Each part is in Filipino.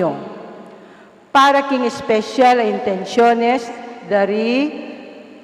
Aquino. Para king special intenciones dari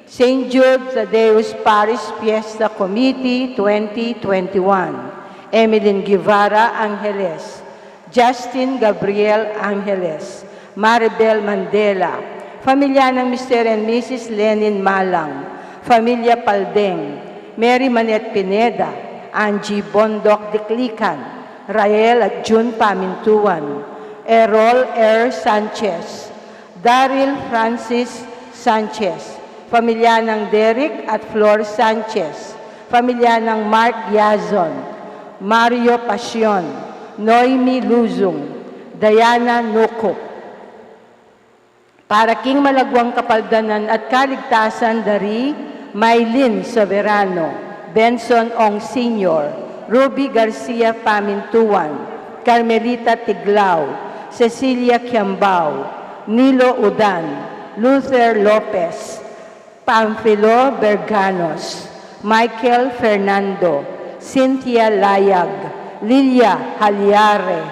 St. Jude Tadeus Parish Fiesta Committee 2021. Emeline Guevara Angeles, Justin Gabriel Angeles, Maribel Mandela, pamilya ng Mr. and Mrs. Lenin Malang, pamilya Paldeng, Mary Manette Pineda, Angie Bondok Diklikan, Rael at June Pamintuan, Errol R. Sanchez, Daryl Francis Sanchez, pamilya ng Derek at Flor Sanchez, pamilya ng Mark Yazon, Mario Pasyon, Noemi Luzong, Diana Nukop. Para king malagwang kapaldanan at kaligtasan dari Maylin Soberano, Benson Ong Sr., Ruby Garcia Pamintuan, Carmelita Tiglao, Cecilia Kiambao, Nilo Udan, Luther Lopez, Pamphilo Berganos, Michael Fernando, Cynthia Layag, Lilia Halyare,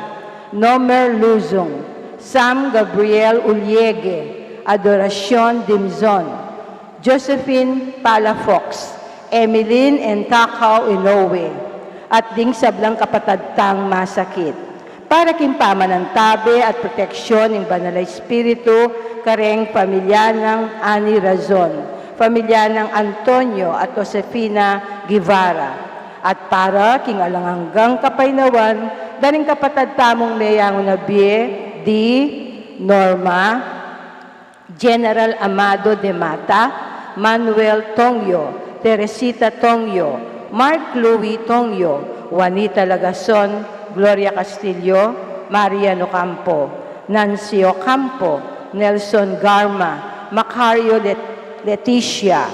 Nomer Luzong, Sam Gabriel Uliege, Adoracion Dimzon, Josephine Palafox, Emeline Entakaw Inoue, at ding sablang kapatadtang masakit. Para kimpaman ng tabi at proteksyon ng Banal na Espiritu, kareng pamilya ng Ani Razon, pamilya ng Antonio at Josefina Guevara. At para king alanganggang kapainawan, daring kapatad tamong mayang nabie, di Norma, General Amado de Mata, Manuel Tongyo, Teresita Tongyo, Mark Louis Tongyo, Juanita Lagason, Gloria Castillo, Maria Ocampo, Nancy Ocampo, Nelson Garma, Macario Leticia,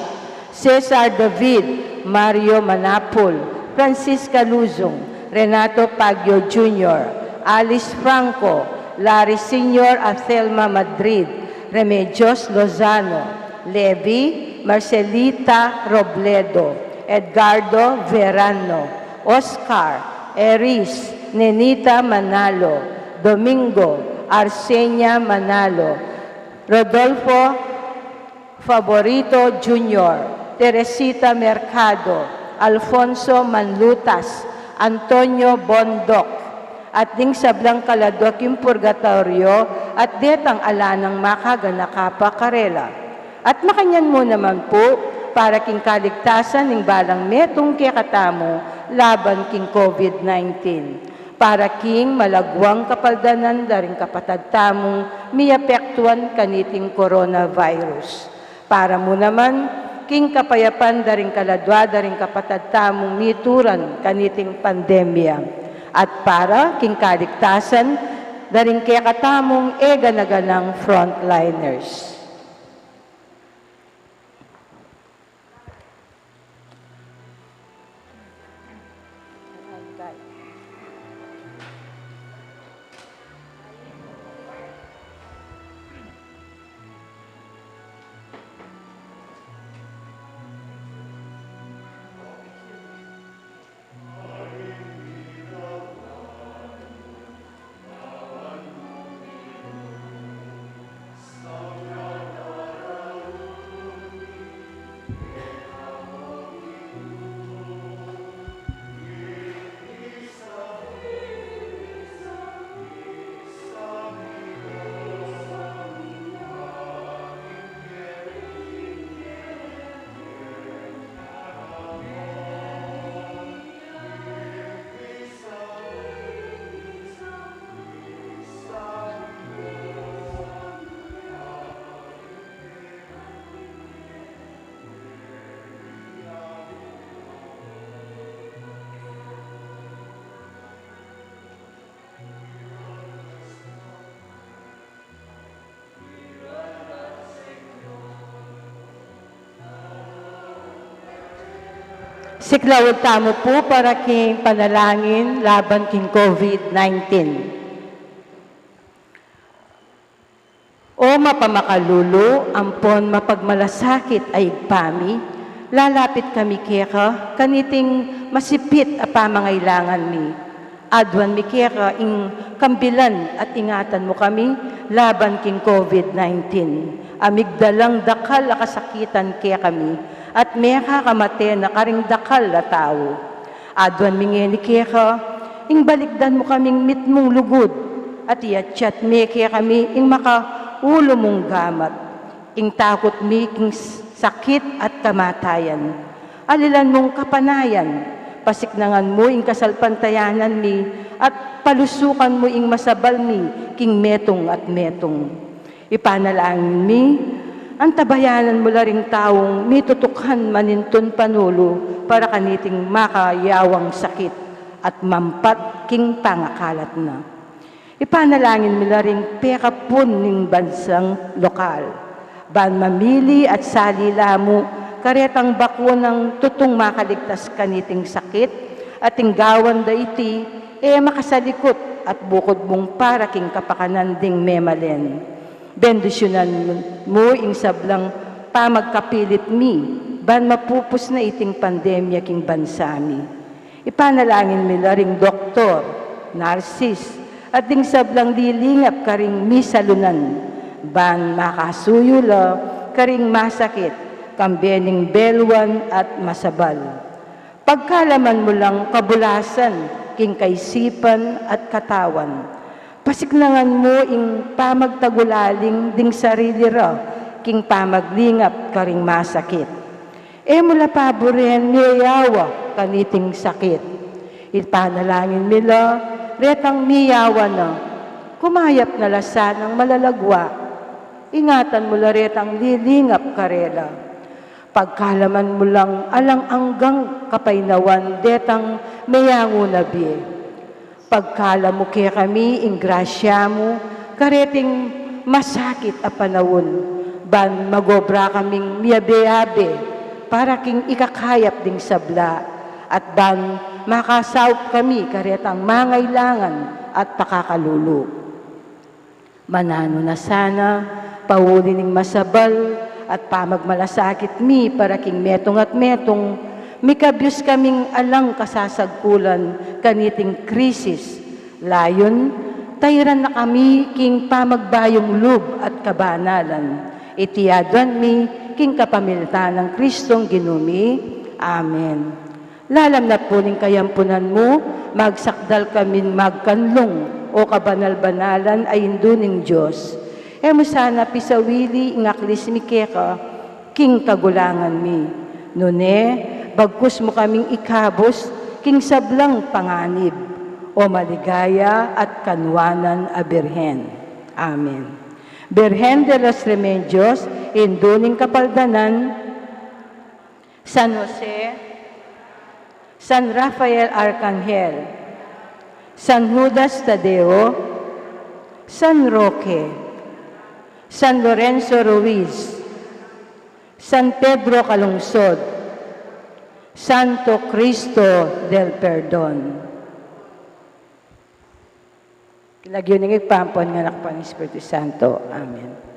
Cesar David, Mario Manapul, Francisca Luzong, Renato Pagyo Jr., Alice Franco, Larry Sr. Athelma Madrid, Remedios Lozano, Levi, Marcelita Robledo, Edgardo Verano, Oscar, Eris, Nenita Manalo, Domingo, Arsenia Manalo, Rodolfo Favorito Jr., Teresita Mercado, Alfonso Manlutas, Antonio Bondok, at ding sablang kaladok yung purgatorio at detang ala ng makaganakapa karela. At makanyan mo naman po para king kaligtasan ng balang metong kekatamo laban king COVID-19. Para king malagwang kapaldanan daring kapatad tamong miapektuan kaniting coronavirus. Para mo naman king kapayapan daring kaladwa daring kapatad tamong mituran kaniting pandemya. At para king kaligtasan daring kekatamong eganaganang frontliners. Siklawag tamo po para king panalangin laban king COVID-19. O mapamakalulo, ampon mapagmalasakit ay igpami, lalapit kami keka, kaniting masipit a pamangailangan mi. Adwan mikeka ing kambilan at ingatan mo kami laban king COVID-19. Amigdalang dakal a kasakitan kaya kami at meka kamate na karing dakal na tao. Adwan mingeni keka ing balikdan mo kaming mitmong lugod at iyatsyat me kaya kami ing makaulo mong gamat. Ing takot mi king sakit at kamatayan. Alilan mong kapanayan, pasiknangan mo ing kasalpantayanan mi, at palusukan mo ing masabal mi, king metong at metong. Ipanalangin mi, ang tabayanan mo laring taong mitutukhan maninton panulo para kaniting makayawang sakit at mampat king pangakalat na. Ipanalangin mo laring pekapun ning bansang lokal, ban mamili at salila mo karetang bakunang tutong makaligtas kaniting sakit at tinggawan da iti makasalikot at bukod mong para king kapakanan ding memalen. Bendisyonan mo ing sablang pamagkapilit mi ban mapupus na iting pandemya king bansami. Ipanalangin mi laring doktor, narsis at ding sablang lilingap karing misalunan ban makasuyula karing masakit kambening belwan at masabal. Pagkalaman mo lang kabulasan, king kaisipan at katawan. Pasiknangan mo ing pamagtagulaling ding sarili ra, king pamaglingap karing masakit. Mula paboren miyawa kaniting sakit. Ipanalangin nila, retang miyawa na, kumayap na lasa ng malalagwa. Ingatan mo la retang lilingap karela. Pagkalaman mo lang alang-anggang kapaynawan detang mayango na biye. Pagkala mo kaya kami ing grasya mo, kareting masakit a panawon, ban magobra kaming miyabe-yabe, para king ikakayap ding sabla, at ban makasaup kami karetang mangailangan at pakakalulu. Manano na sana, pauli ning masabal, at pamagmalasakit mi para king metong at metong, mikabyos kaming alang kasasagkulan kaniting krisis. Layon, tayran na kami king pamagbayong lub at kabanalan. Itiyadan mi king kapamilta ng Kristong ginumi. Amen. Lalam na po ning kayampunan mo, magsakdal kamin magkanlong o kabanal-banalan ay induning Diyos. Mo sana pisawili ingaklis mi keka, king kagulangan mi. Nune, bagkus mo kaming ikabos, king sablang panganib, o maligaya at kanwanan a Birhen. Amen. Birhen de los Remedios, induning kapaldanan, San Jose, San Rafael Arcangel, San Judas Tadeo, San Roque, San Lorenzo Ruiz, San Pedro Calungsod, Santo Cristo del Perdon. Kilagyo ng ipampon nga nakpan ng Espiritu Santo. Amen.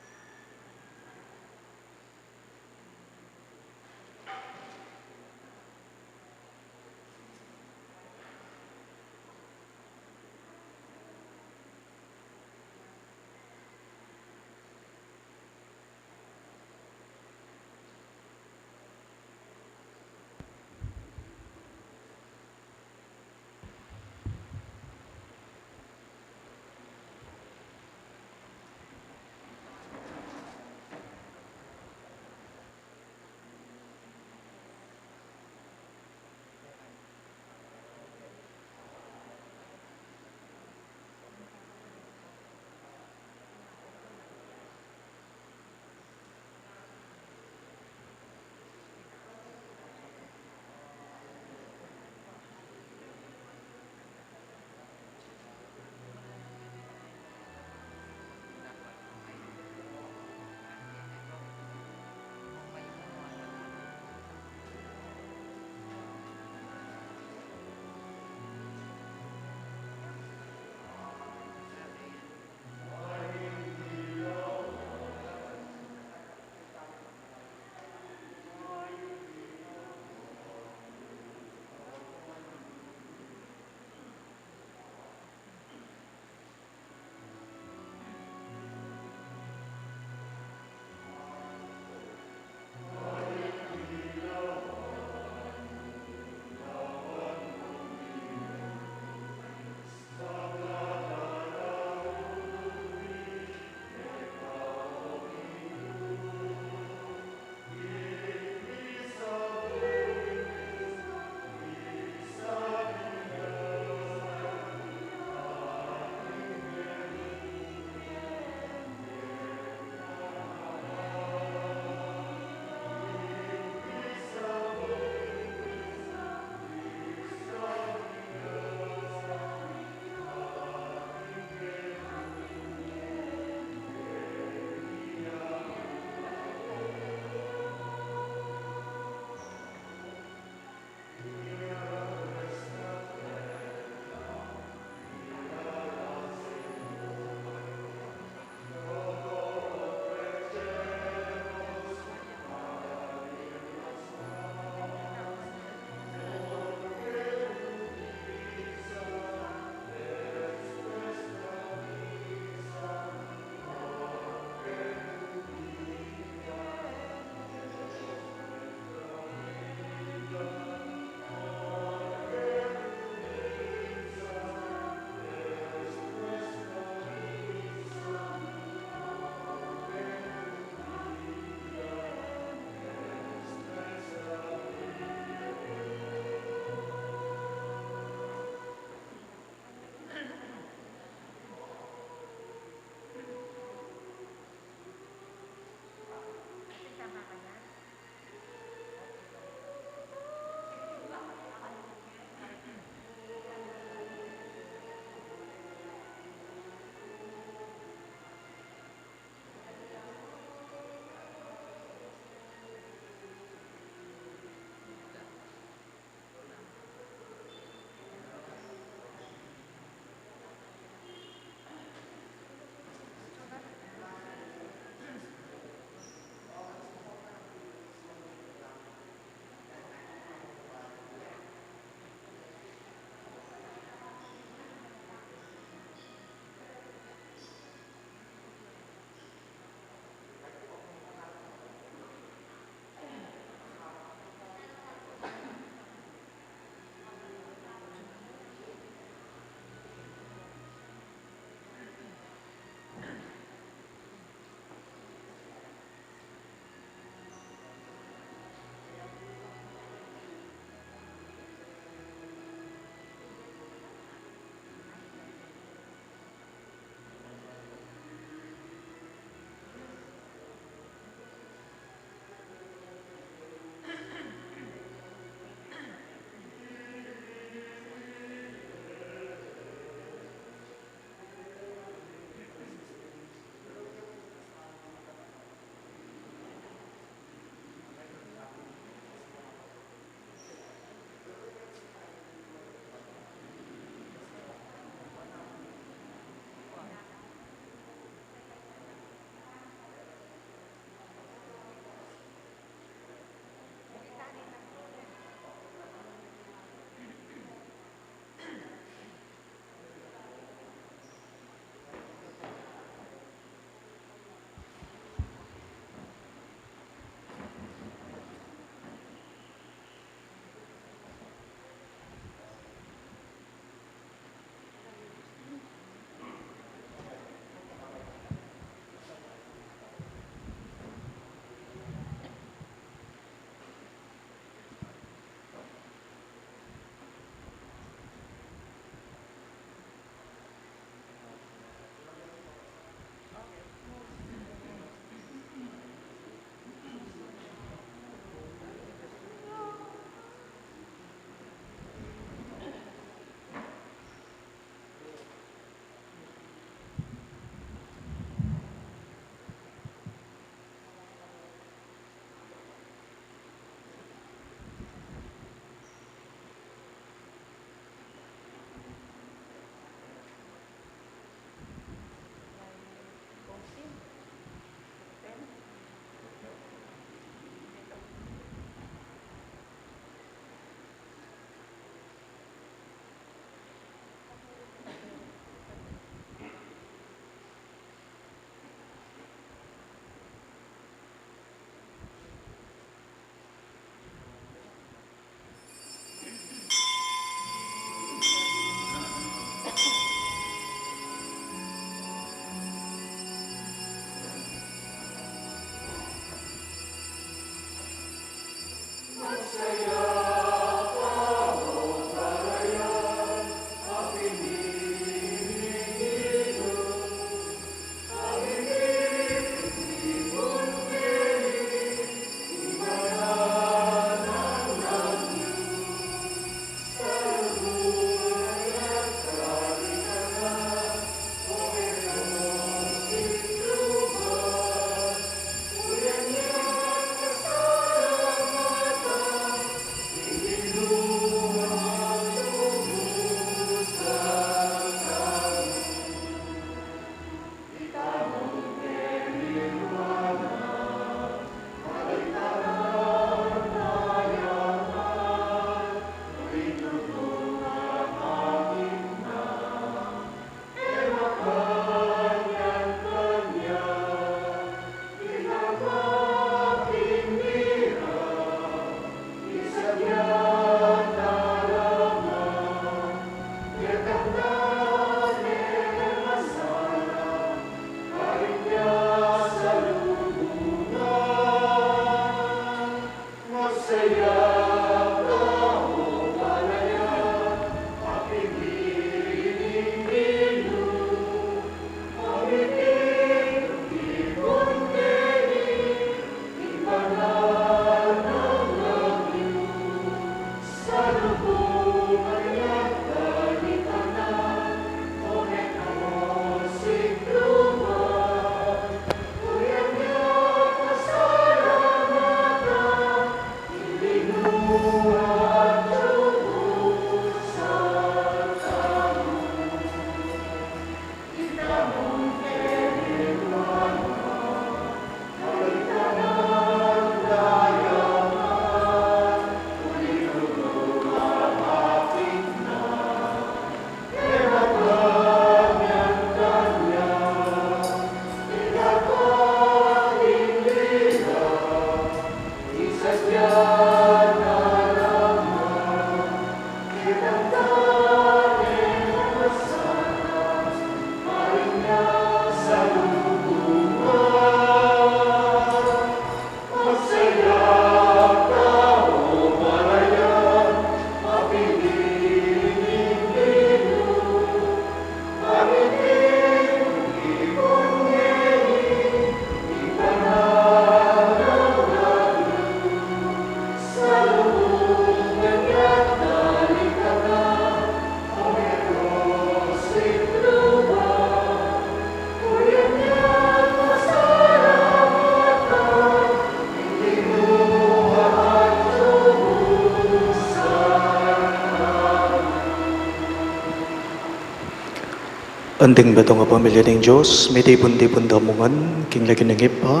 Anting batong nga pamilya ng Diyos, may tipon-tipon damungan, king lagi ng ipa,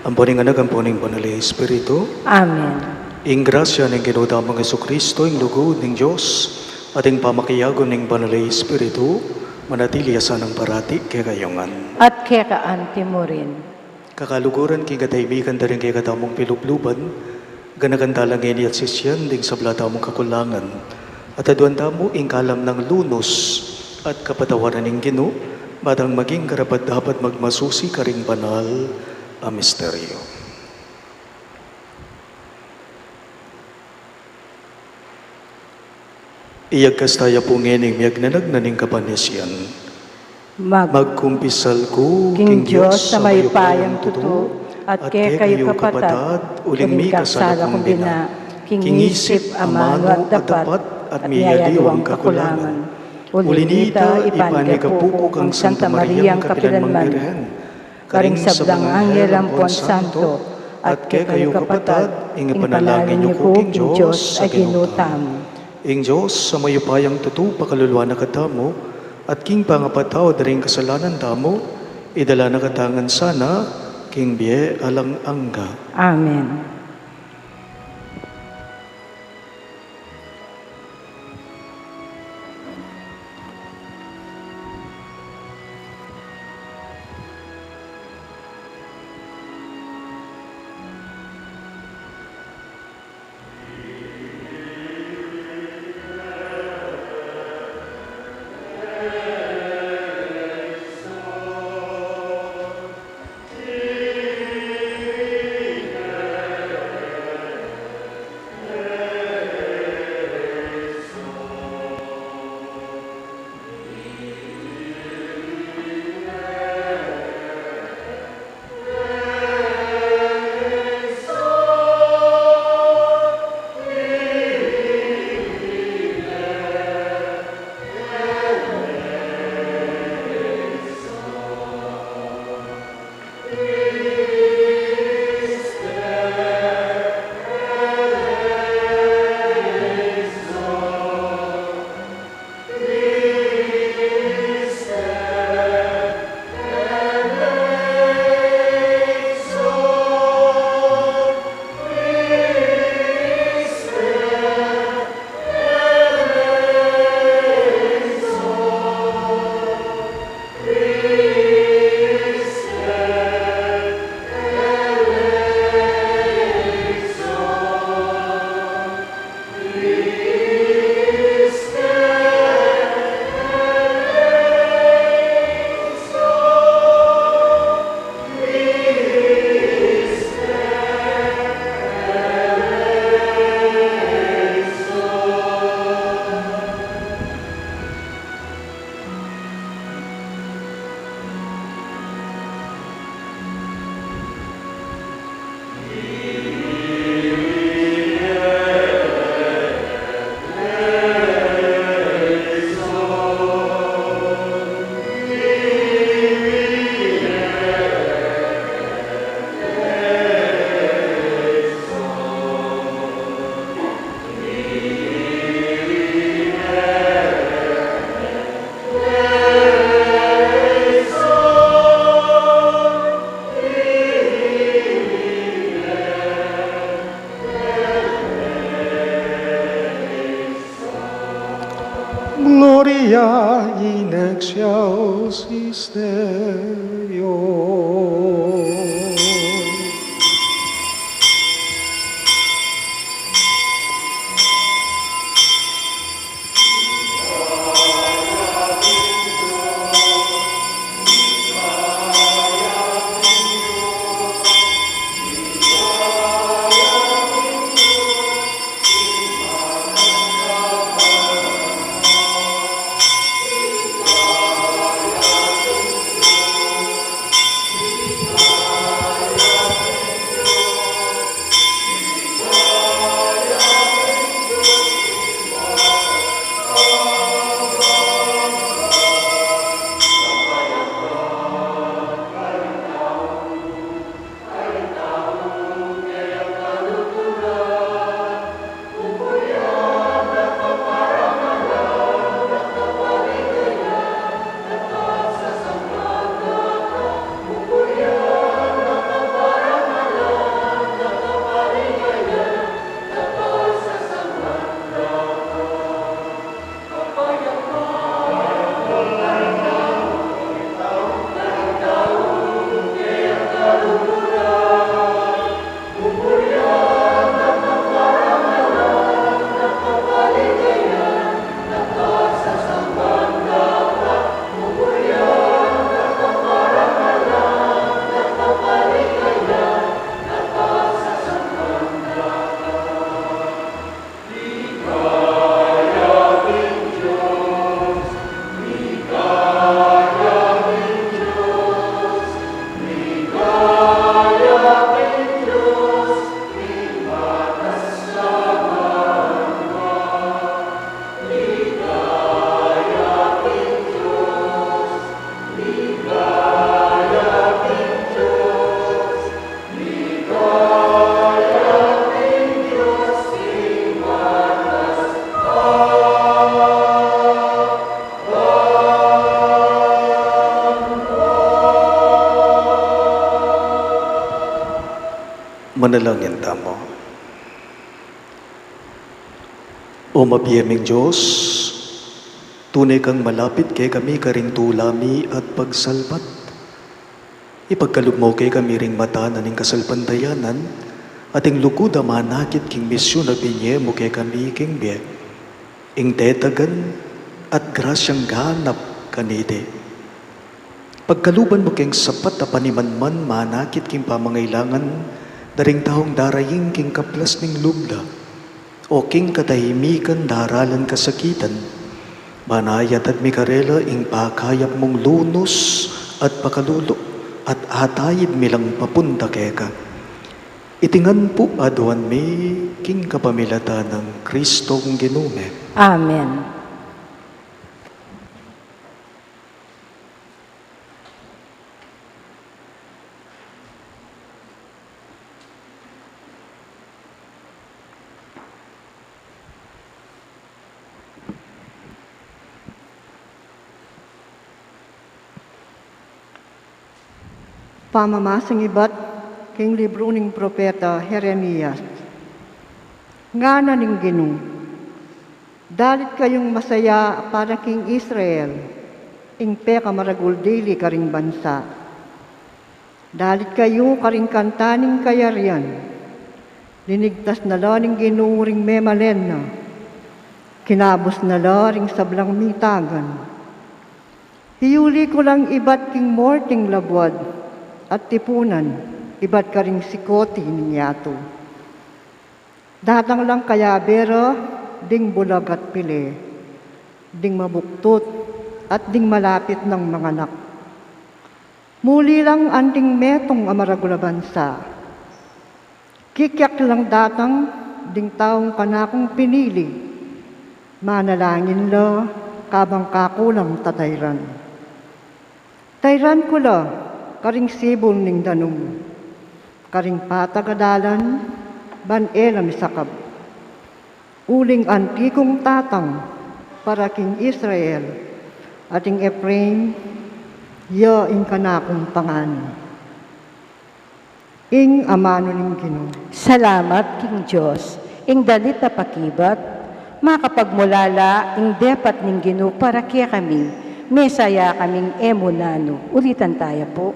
ang puning anak, ang puning banali Espiritu. Amen. Ing grasya ng ginudamang Jesucristo, ing lugod ng Diyos, ating pamakiyagon ng banali Espiritu, manatili asan ng parati kaya kayongan. At kaya kaanti mo rin. Kakaluguran king kataibigan da rin kaya katamong pilupluban, ganagantalang ini at sisyan ding sa blatamong kakulangan, at aduan mo ing kalam ng lunos, at kapatawaran ng Ginoo, matang maging karapat dapat magmasusi karing banal a misteryo. Iyag kastaya po ngening miyag nanagnaning kapanisyan. Magkumpisal ko, King Diyos sa mayupayang tuto, at kaya kayo kapatad, uling mi kasala kong bina, King isip, amano at dapat, at miyayaliwang kakulangan. Ulinita, ipanikapuko kang Santa Maria ang kapilanman, karing sabdang anghel ang Puan Santo, at kay kayo kapatad, ing ipanalangin niyo ko, King Diyos, ay ginutam. Ing Diyos, sa mayupayang tutu, pakaluluwa na katamo, at king pangapataw, daring kasalanan tamo, idala na katangan sana, king biye alang angga. Amen. Maria in excelsis Deo. Manalangin tamo. O mabiyeming Diyos, tunay kang malapit kay kami karing tulami at pagsalbat. Ipagkalugmo kay kami ring mata na ning kasalpandayanan, ating lukod manakit king misyon na binye mo kay kami king biye. Ing tetagan at grasyang ganap kanide. Pagkaluban mo king sapat na panimanman manakit king pamangailangan, daring taong daraying king kaplas ning lubla, o king katahimikan daralan kasakitan, manayat at mikarela ing pakayap mong lunos at pakalulo, at atayid milang papunta keka. Itingan po aduan mi king kapamilata ng Kristong Ginume. Amen. Pamamasang ibat king libro ning propeta Jeremias. Ngana ning Ginoo, dalit kayong masaya para king Israel, ing peka maragul dili karing bansa. Dalit kayo karing kantaning kayarian, linigtas na la ning Ginoo ring memalen na, kinabos na la ring sablang mitagan. Hiyuli ko lang ibat king morting labwad, at tipunan, ibat ka ring sikoti ninyato. Datang lang kaya bero, ding bulag at pili, ding mabuktot, at ding malapit ng mga anak. Muli lang anting metong amaragula bansa. Kikyak lang datang, ding taong kanakong pinili, manalangin la, kabang kakulang tatayran. Tayran ko la, karing sibol ning danum, karing patagadalan, ban-elam sakab. Uling antikong tatang, para king Israel, ating Ephraim, ya ing kanakong pangan. Ing amano ning Ginoo. Salamat, King Diyos, ing dalit na pakibat, makapagmulala, ing depat ning Ginoo para kaya kami, mesaya kaming emunano. Ulitan tayo po.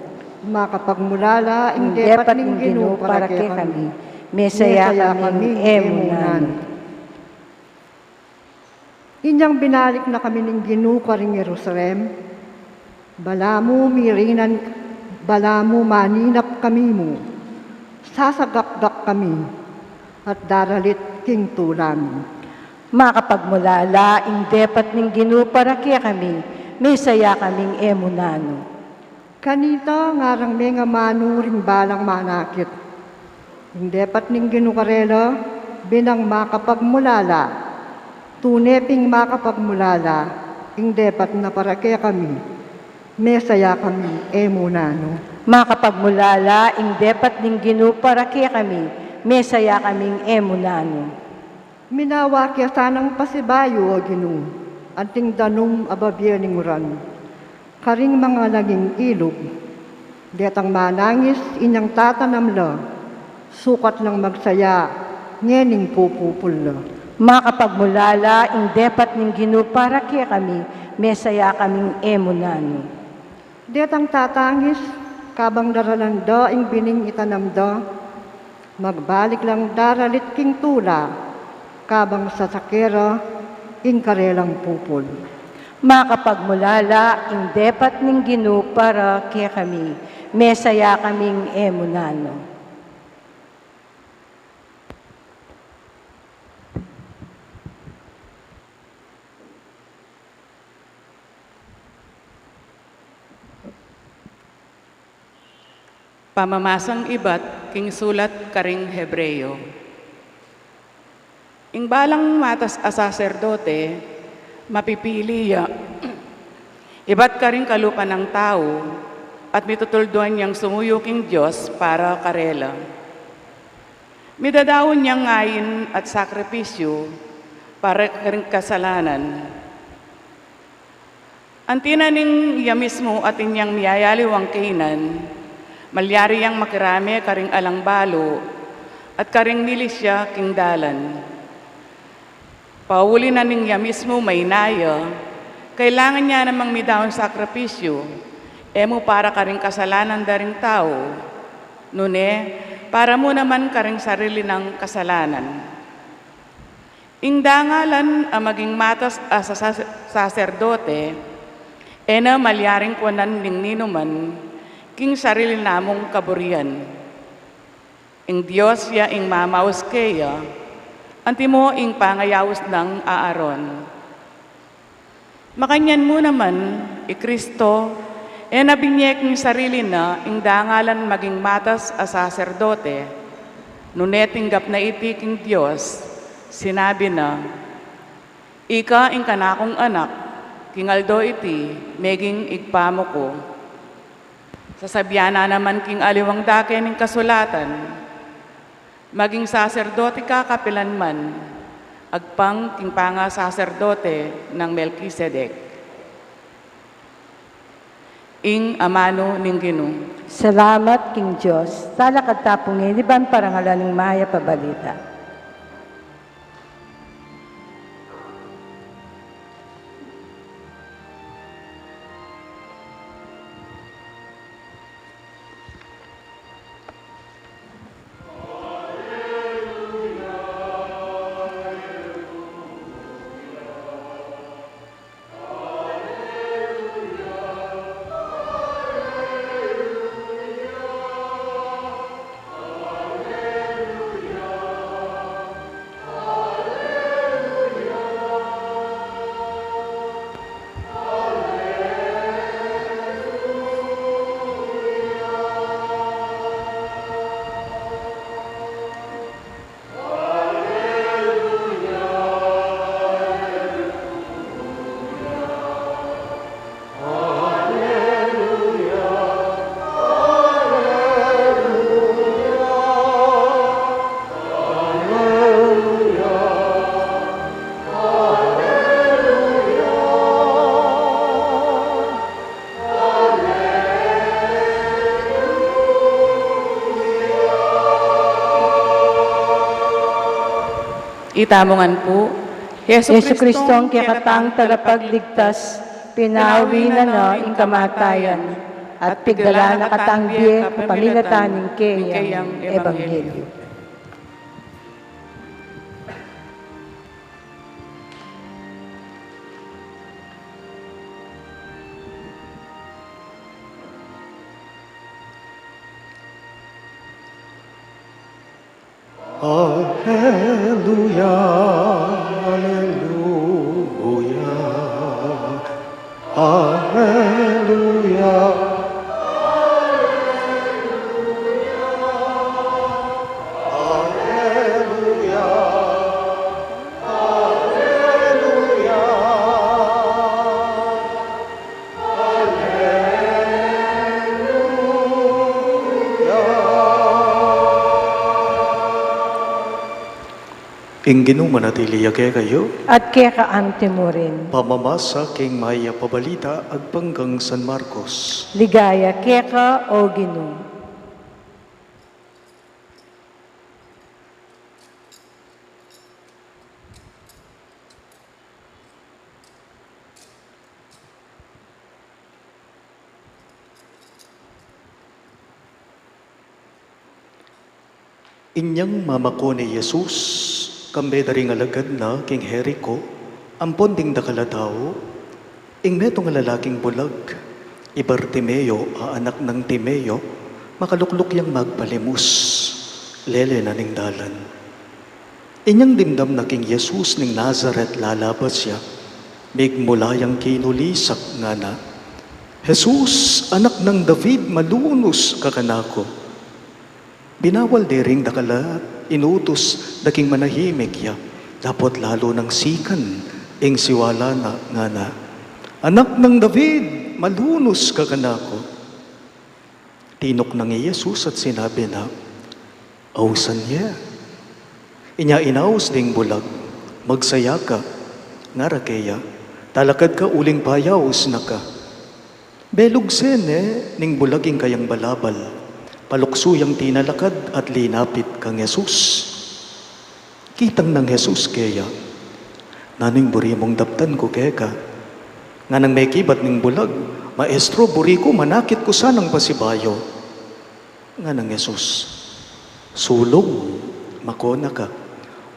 Makapagmulala, Ing ing depat depat ning ning Ginoo Ginoo para kaya kami, mesaya kaming emunano. Inyang binalik na kami ng Ginoo karing Jerusalem, balamu mirinan, balamu maninap kami mo, sasagakdak kami, at daralit king tulan. Makapagmulala, ing depat ning Ginoo para kaya kami, mesaya kaming emunano. Kanita ngarang may nga manu ring balang manakit. Ing depat ning Ginoo karela, binang makapagmulala, tuneping makapagmulala, ing depat na para kaya kami, mesaya kami emunano. Makapagmulala, ing depat ning Ginoo para kaya kami, mesaya kaming emunano. Minawa kaya sanang pasibayo o Ginoo, anting danum ababya ning uran. Karing mga laging ilog, detang manangis inyang tatanamla, sukat lang magsaya, ngening pupupula. Makapagmulala, ing depat ning Ginoo para kaya kami, mesaya kaming emunano. Detang tatangis, kabang daralanda ing bining itanamda, magbalik lang daralit king tula, kabang sasakera, ing karelang pupul. Makapagmulala, ing depat ning Ginoo para kaya kami, mesaya kaming emunano. Pamamasang ibat, king sulat karing Hebreyo. Ing balang matas a saserdote, mapipili ya, ibat karing kalupa ng tao, at mitutulduan niyang sumuyo king Diyos para karela. Midadawon niyang ngayin at sakripisyo para karing kasalanan. Antina ning iya mismo at inyang miyayaliwang kainan, malyari yang makirame karing alangbalo at karing nilisya king dalan. Pauli na ning iya mismo may naya, kailangan niya namang midawon sakripisyo, emo para karing kasalanan daring tao, nune, para mo naman karing sarili ng kasalanan. Ing dangalan ang maging matas sa saserdote, ena malyaring kuwanan ning ninuman, king sarili namong kaburian. Ing Diyos ya ing mamaus kaya, antimo ing pangayawos ng Aaron. Makanyan mo naman, Kristo, nabinyek ng sarili na ing dangalan maging matas a saserdote, nuneting gap na itiking Diyos, sinabi na, ika ing kanakong anak, kingaldo iti, meging igpamo ko. Sasabyana naman king aliwang dake ning kasulatan, maging saserdote ka kapilan man, agpang king panga saserdote ng Melkisedek. Ing amano ning Ginoo. Salamat, King Diyos. Talakad tapong iniban parangalan ng maya pabalita. Itamongan po, Yesu Kristong kikatang tagapagligtas, pinawi na no ing kamatayan, at pigdala na katangbiye kapamilataning kayang Ebanghelyo. Alleluia, alleluia, alleluia. Ing Ginoo manatili kayo, At kekaante mo rin. pamamasa king Maya pabalita agpanggang San Marcos. Ligaya keka o Ginoo. Inyang mamako ni Jesus, kambe daring alagad na king Jericho, ampon ding dakalataw, ing meto nga lalaking bulag, Ibartimeo, anak ng Timeo, makalukluk yang magpalimus, lele na ning dalan. Inyang dimdam na king Jesus ning Nazaret lalabas siya, migmula yang kinulisak nga na, Jesus, anak ng David, malunos ka kanako. Binawal dering dakalat, inutos daking manahimik ya, dapat lalo ng sikan, ing siwala na nga na. Anak ng David, malunos ka kanako. Tinok ng Jesus at sinabi na, awsan niya. Inya inaus ding bulag, magsaya ka, nga rakeya, talakad ka uling payaws na ka. Belugsen ning bulaging kayang balabal, paluksuyang tinalakad at linapit kang Jesus. Kitang ng Jesus kaya, naning buri mong daptan ko keka, nga nang may kibat ning bulag, maestro buri ko manakit ko sanang pasibayo. Nga ng Jesus, sulong, makona ka,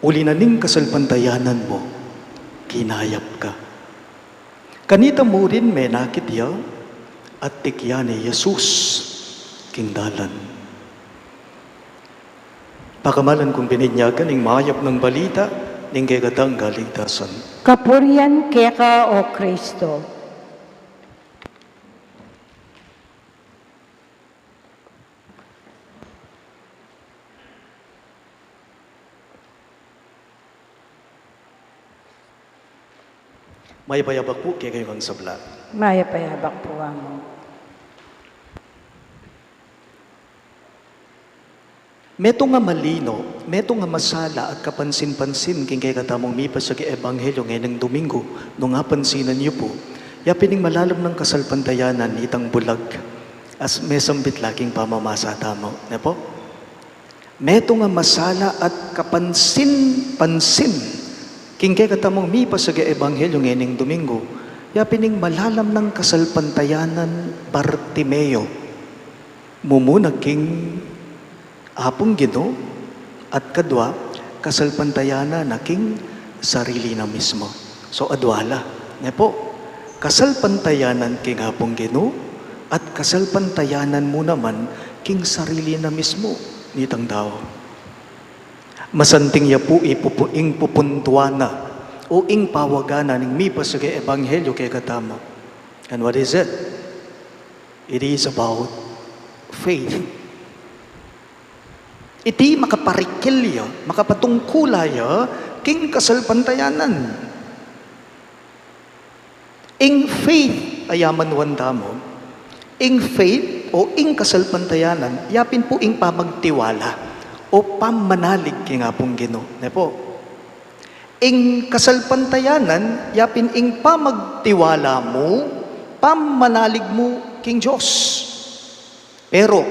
uli na ning kasalpantayanan mo, kinayap ka. Kanita mo rin may nakit ya, at tikya ni Jesus, kingdalan. Pakamalan kong bininyagan ng mayap ng balita ng kagatang kaligtasan. Kapurian keka o Kristo. May bayabak po kaya kayo kang sabla. Maya payabak po mo. Meto nga malino, meto nga masala at kapansin-pansin king kay katamong mipas sa Ebanghelyo ngayon ng Domingo, nung nga pansinan niyo po, yapining malalam ng kasalpantayanan itang bulag, as mesambit laking pamamasa tamo. Ne po? Meto nga masala at kapansin-pansin king kay katamong mipas sa Ebanghelyo ngayon ng Domingo, yapining malalam ng kasalpantayanan Bartimeo, mumunag king apong Ginoo at kadwa kasalpantayana na king sarili na mismo. So adwala, ne po, kasalpantayanan king apong Ginoo at kasalpantayanan mo naman king sarili na mismo nitang tao. Masanting ya po ing pupuntuana o ing pawagana ning mipas sa Ebanghelyo kay katamo. And what is it? It is about faith. Iti makaparikilya, makapatungkulaya, king kasalpantayanan. Ing faith, ayaman wanda mo, ing faith o ing kasalpantayanan, yapin po ing pamagtiwala o pamanalig king apong Ginoo. Ne po? Ing kasalpantayanan, yapin ing pamagtiwala mo, pamanalig mo king Diyos. Pero,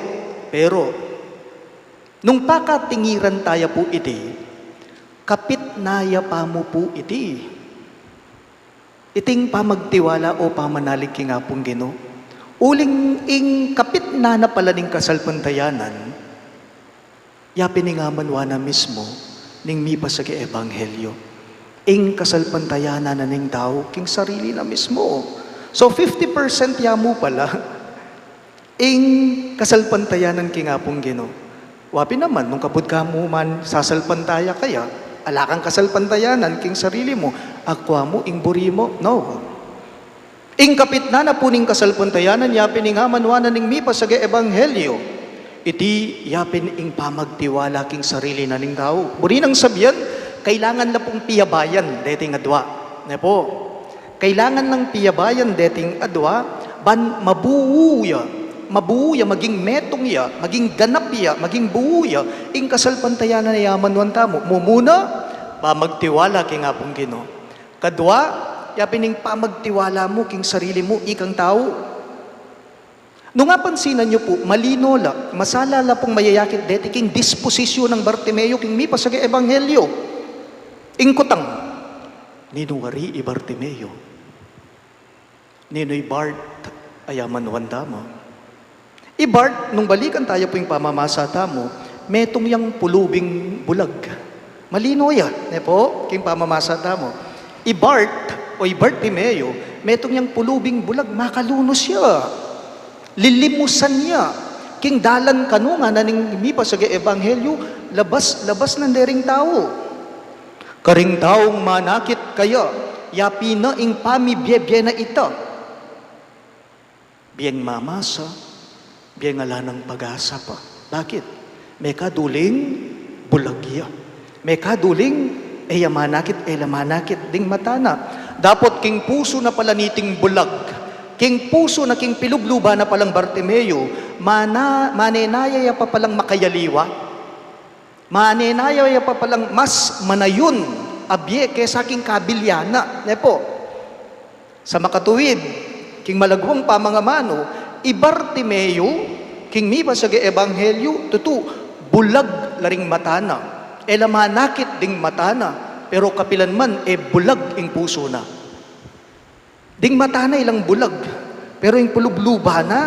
nung pakatingiran tayo po iti, kapit naya pa mo po iti. Iting pamagtiwala o pamanalig ki nga pong Ginoo. Uling ing kapit na pala ning kasalpantayanan, yapin ni nga manwa na mismo, ning mipa sa ebanghelyo. Ing kasalpantayanan na ning tao, king sarili na mismo. So 50% yamu pala, ing kasalpantayanan ki nga pong Ginoo. Wapi naman, nung kapud ka mo man sasalpantaya kaya, alakang kasalpantayanan king sarili mo, akwa mo, ing buri mo, no. Ing kapit na po ning kasalpantayanan, yapin ing hamanwanan ning mipa sa ebanghelyo, iti yapin ing pamagtiwala king sarili na ning tao. Buri nang sabihan, kailangan na pong piyabayan, deting adwa. Ne po, kailangan ng piyabayan, deting adwa, ban mabuuya, maging metong ya, maging ganap ya, maging buuya, ing kasalpantayanan na yaman wanta mo. Mumuna, pamagtiwala king nga pong Ginoo. Kadwa, yapin ing pamagtiwala mo king sarili mo, ikang tao. Nung nga pansinan nyo po, malino la, masalala pong mayayakit deti king disposisyon ng Bartimeo king mipa sa ebanghelyo. Ing kutang, ninuwari i Bartimeo, ninoy Bart, ayaman wanda mo. I Bart, nung balikan tayo po yung pamamasa tamo, metong yang pulubing bulag. Malino ya, ne po, king pamamasa tamo. I Bart, o i Bartimeo, metong yang pulubing bulag, makalunos siya. Lilimusan niya. King dalan kanunga na ning mipa sa ebanghelyo, labas ng dering tao. Karing taong manakit kaya, yapi na ing pamibiyebye na ita. Biyeng mamasa, biyeng ala ng pag-asa pa. Bakit? May kaduling bulagya. May kaduling manakit ding matana. Dapat king puso na pala niting bulag. King puso na king pilubluba na palang Bartimeo, manenaya pa palang makayaliwa. Manenaya pa palang mas manayon, abye kesa king kabilyana. Ne po, sa makatuwid, king malagwang pamangamano, i Bartimeo, king miba sa ebanghelyo, tutu, bulag laring matana. Manakit ding matana, pero kapilan man, bulag ing puso na. Ding matana ilang bulag, pero yung pulubluba na,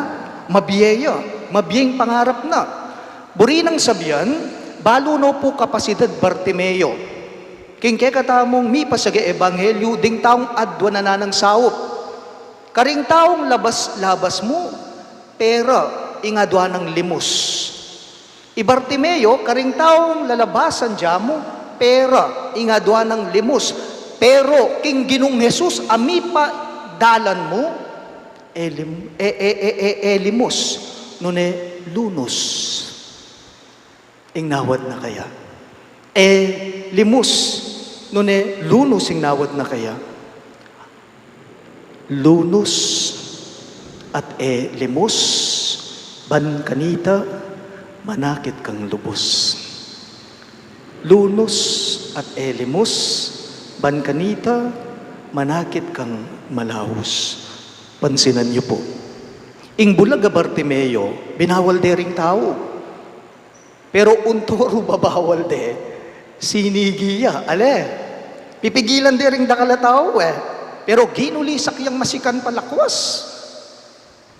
mabiyeng pangarap na. Buri nang sabihan, balo no po kapasidad Bartimeo. King kekatamong mipa sa ebanghelyo, ding taong adwa na ng saop. Karing taong labas mo, pera ingadwa ng limos. I Bartimeo, karing taong lalabasan dyan mo, pera ingadwa ng limos. Pero king Ginong Jesus, amipa dalan mo, limos, nune lunos. Ing nawad na kaya. Limos, nune lunos ing nawad na kaya. Lunos at limos, ban kanita, manakit kang lubos. Lunos at limos, ban kanita, manakit kang malawos. Pansinan niyo po. Ing bulag Bartimeo, binawal dering tao. Pero untoro babawal de, sinigiya, pipigilan dering dakala tao Pero ginulisak yang masikan palakwas.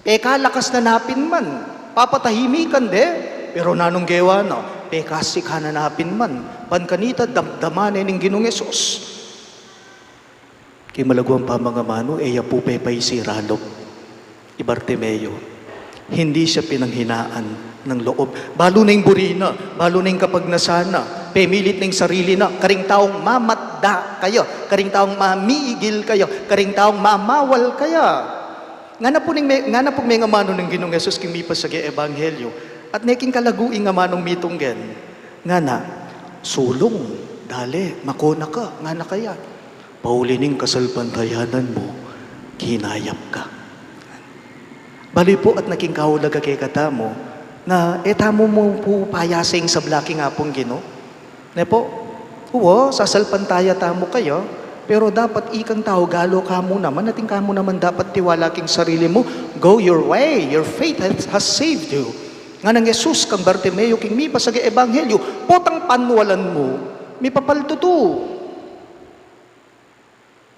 Kalakas na napin man, papatahimikan de, pero nanong gewa na, kasik hananapin man, pankanita damdaman ning Ginong Hesus. Kay malagwang pamangamano, pupepay si Ralop, i Bartimeo. Hindi siya pinanghinaan ng loob. Balo na yung burina, balo na yung kapagnasana, pemilit na yung sarili na, karing taong mamatda kayo, karing taong mamiigil kayo, karing taong mamawal kaya. Nga na po may ngamano ng Ginong Hesus kimipa sa ebanghelyo, at neking kalaguing ngamanong mitunggen, nga na, sulong, dali, makona ka, nga na kaya. Paulining kasalpantayanan mo, kinayap ka. Bali po at naging kahulaga kay katamo, na etamo mo po payasing sa blaki nga pong Ginoo. Ne po, sasalpantaya tamo kayo, pero dapat ikang tao, galo ka mo naman, nating ka mo naman dapat tiwala king sarili mo, go your way, your faith has saved you. Nga ng Jesus, kang Bartimeo, king mipa sa ebanghelyo, potang panwalan mo, mi papaltuto.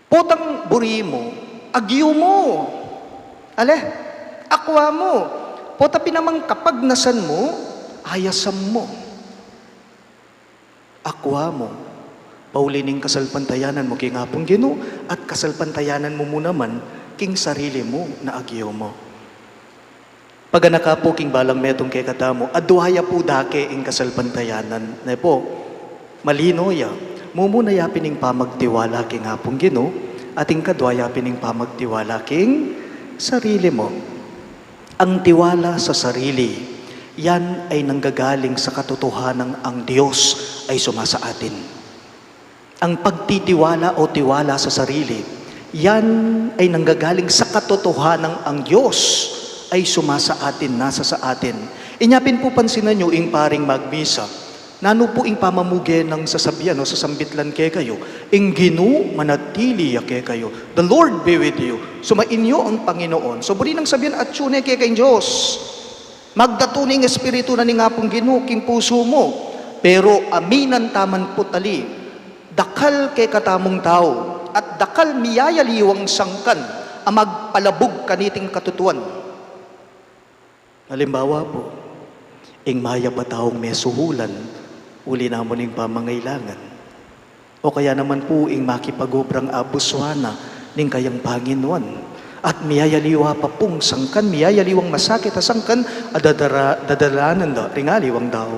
Potang buri mo, agyo mo. Ale, akwa mo. Pota pinamang kapag nasan mo, ayasam mo. Akwa mo. Paulining kasalpantayanan mo king apong Ginoo at kasalpantayanan mo naman king sarili mo na agyo mo. Paganaka po king balang metong kay katamo, aduhaya po dake ing kasalpantayanan. Na po, malino ya, mumuna ya pining pamagtiwala king apong Ginoo at ing kadwaya pining pamagtiwala king sarili mo. Ang tiwala sa sarili, yan ay nanggagaling sa katotohanan ang Diyos ay sumasa atin. Ang pagtitiwala o tiwala sa sarili, yan ay nanggagaling sa katotohanan ang Diyos ay sumasa atin, nasa sa atin. Inyapin po pansinan nyo ing paring magmisa, nano po ing pamamuge ng sasabihan o sasambitlan kay kayo, ing Ginoo manatili kay kayo. The Lord be with you. Sumainyo ang Panginoon. So buri nang sabihan at tune kay kay Diyos. Magdatuning espiritu na ni nga pong Ginoo king puso mo. Pero aminan taman po tali, dakal kay katamong tao at dakal miyayaliwang sangkan ang magpalabog kaniting katutuan. Halimbawa po, ing maya pa taong may suhulan, uli na mo ning pamangailangan. O kaya naman po ing makipagobrang abuswana ning kayang Panginoon. At miyayaliwa pa pong sangkan, miyayaliwang masakit a sangkan, dadalanan da, ringaliwang daw.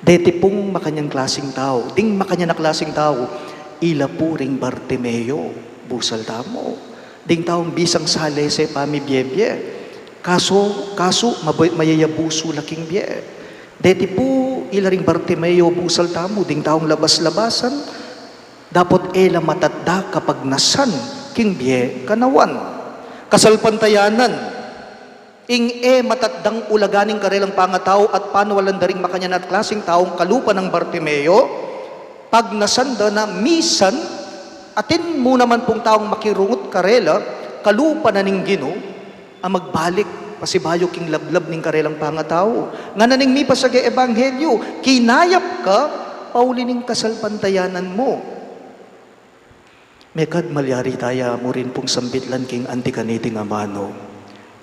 Deti pong makanyang klasing tao, ding makanya na klasing tao, ila po ring Bartimeo, busal tamo. Ding taong bisang salese pamibiyebye. Kaso, mayayabuso laking biye. Deti po, ila ring Bartimeo, busal tamo, ding taong labas-labasan, dapat ela matadda kapag nasan, king biye kanawan. Kasalpantayanan, ing mataddang ulaganing karelang pangatao at panuwalan daring makanya at klaseng taong kalupa ng Bartimeo, pag nasanda na misan, atin mo naman pong taong makirungot karela, kalupa na ning Ginoo, ang magbalik, pasibayo king lablab ning karelang pangatao. Nga na ning mi pasagay ebanghelyo, kinayap ka, paulining kasalpantayanan mo. Mekad malyari taya mo rin pong sambitlan king antikaniting amano,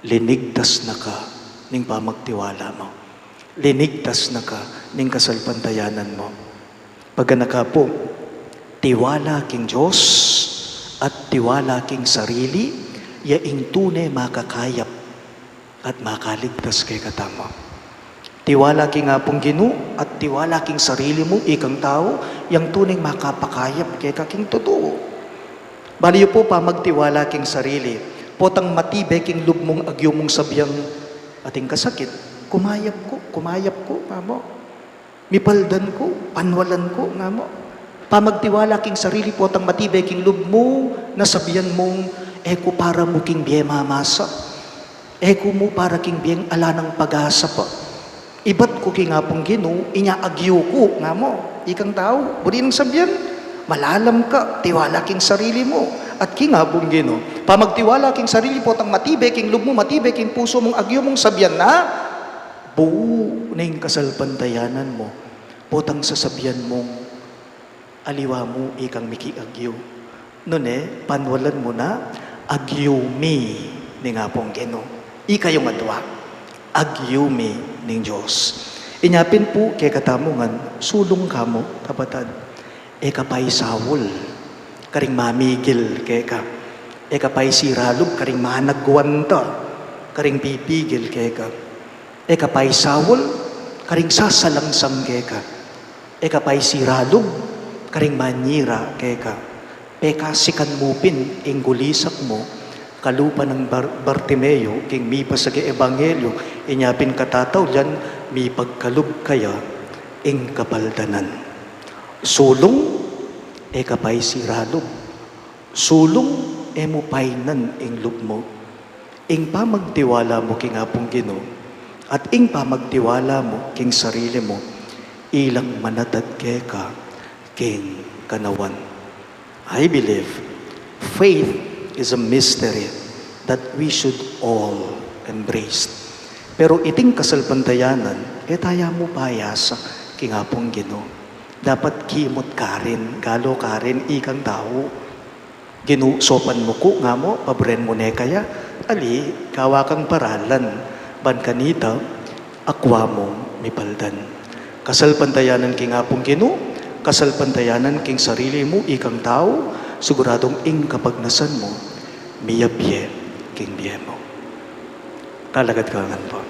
linigtas na ka ning pamagtiwala mo. Linigtas na ka ning kasalpantayanan mo. Pagganaka po, tiwala king Diyos at tiwala king sarili, yaing tunay makakayap at makaligtas kay katama. Tiwala king apong Ginoo at tiwala king sarili mo, ikang tao, yang tunay makapakayap kay kaking totoo. Baliyo po pa magtiwala king sarili, potang matibay king lubmong agyo mong sabyang ating kasakit, kumayap ko, mamo. Mipaldan ko, panwalan ko, mamo. Pamagtiwala king sarili, potang matibay king lubmo, nasabihan mong, eko para mo king biye mamasa. Eko mo para king biyeng ala ng pag-asa pa. Ibat ko king apong Ginoo, inya agyo ko, mamo. Ikang tao, budi nang sabihan, malalam ka, tiwala king sarili mo. At king apong Ginoo, pamagtiwala king sarili po, tang matibay king lubmo, matibay king puso mong agyo mong sabihan na, buo na yung kasalpantayanan mo, potang sasabihan mong, aliwa mo ikang miki agyo. Nune, panwalan mo na, agyo mi ni apong Ginoo. Ikayong adwa, agyo mi ning Diyos. Inyapin po kay katamungan, sulong kamo, kapatad, kapay Saul, karing mamigil kay ka. Kapay si Ralub, karing managwanta, karing pipigil kay ka. Kapay Saul, karing sasalangsam kay ka. Kapay si Ralub, karing manyira kay ka. Peka sikan mupin, inggulisak mo, kalupa ng Bartimeo, king mi pasagi ebanghelyo, inyapin katataw dyan, mi pagkalub kaya, ing kapaldanan. Sulong, kapay si Ralub. Sulong, mo painan ing lub mo. Ing pamagtiwala mo king apong Ginoo, at ing pamagtiwala mo king sarili mo, ilang manatad ka king kanawan. I believe faith is a mystery that we should all embrace. Pero iting kasalpantayanan, taya mo payasa king apong Ginoo. dapat kimot ka rin, galo ka rin, ikang tao. Ginusopan mo ko, nga mo, pabren mo ne kaya, ali, kawa kang paralan, ban kanita, akwa mong mipaldan. Kasal pantayanan king apong kinu, kasal pantayanan king sarili mo, ikang tao, siguradong ing kapagnasan mo, miyabye king biye mo. Kalagad kangan po.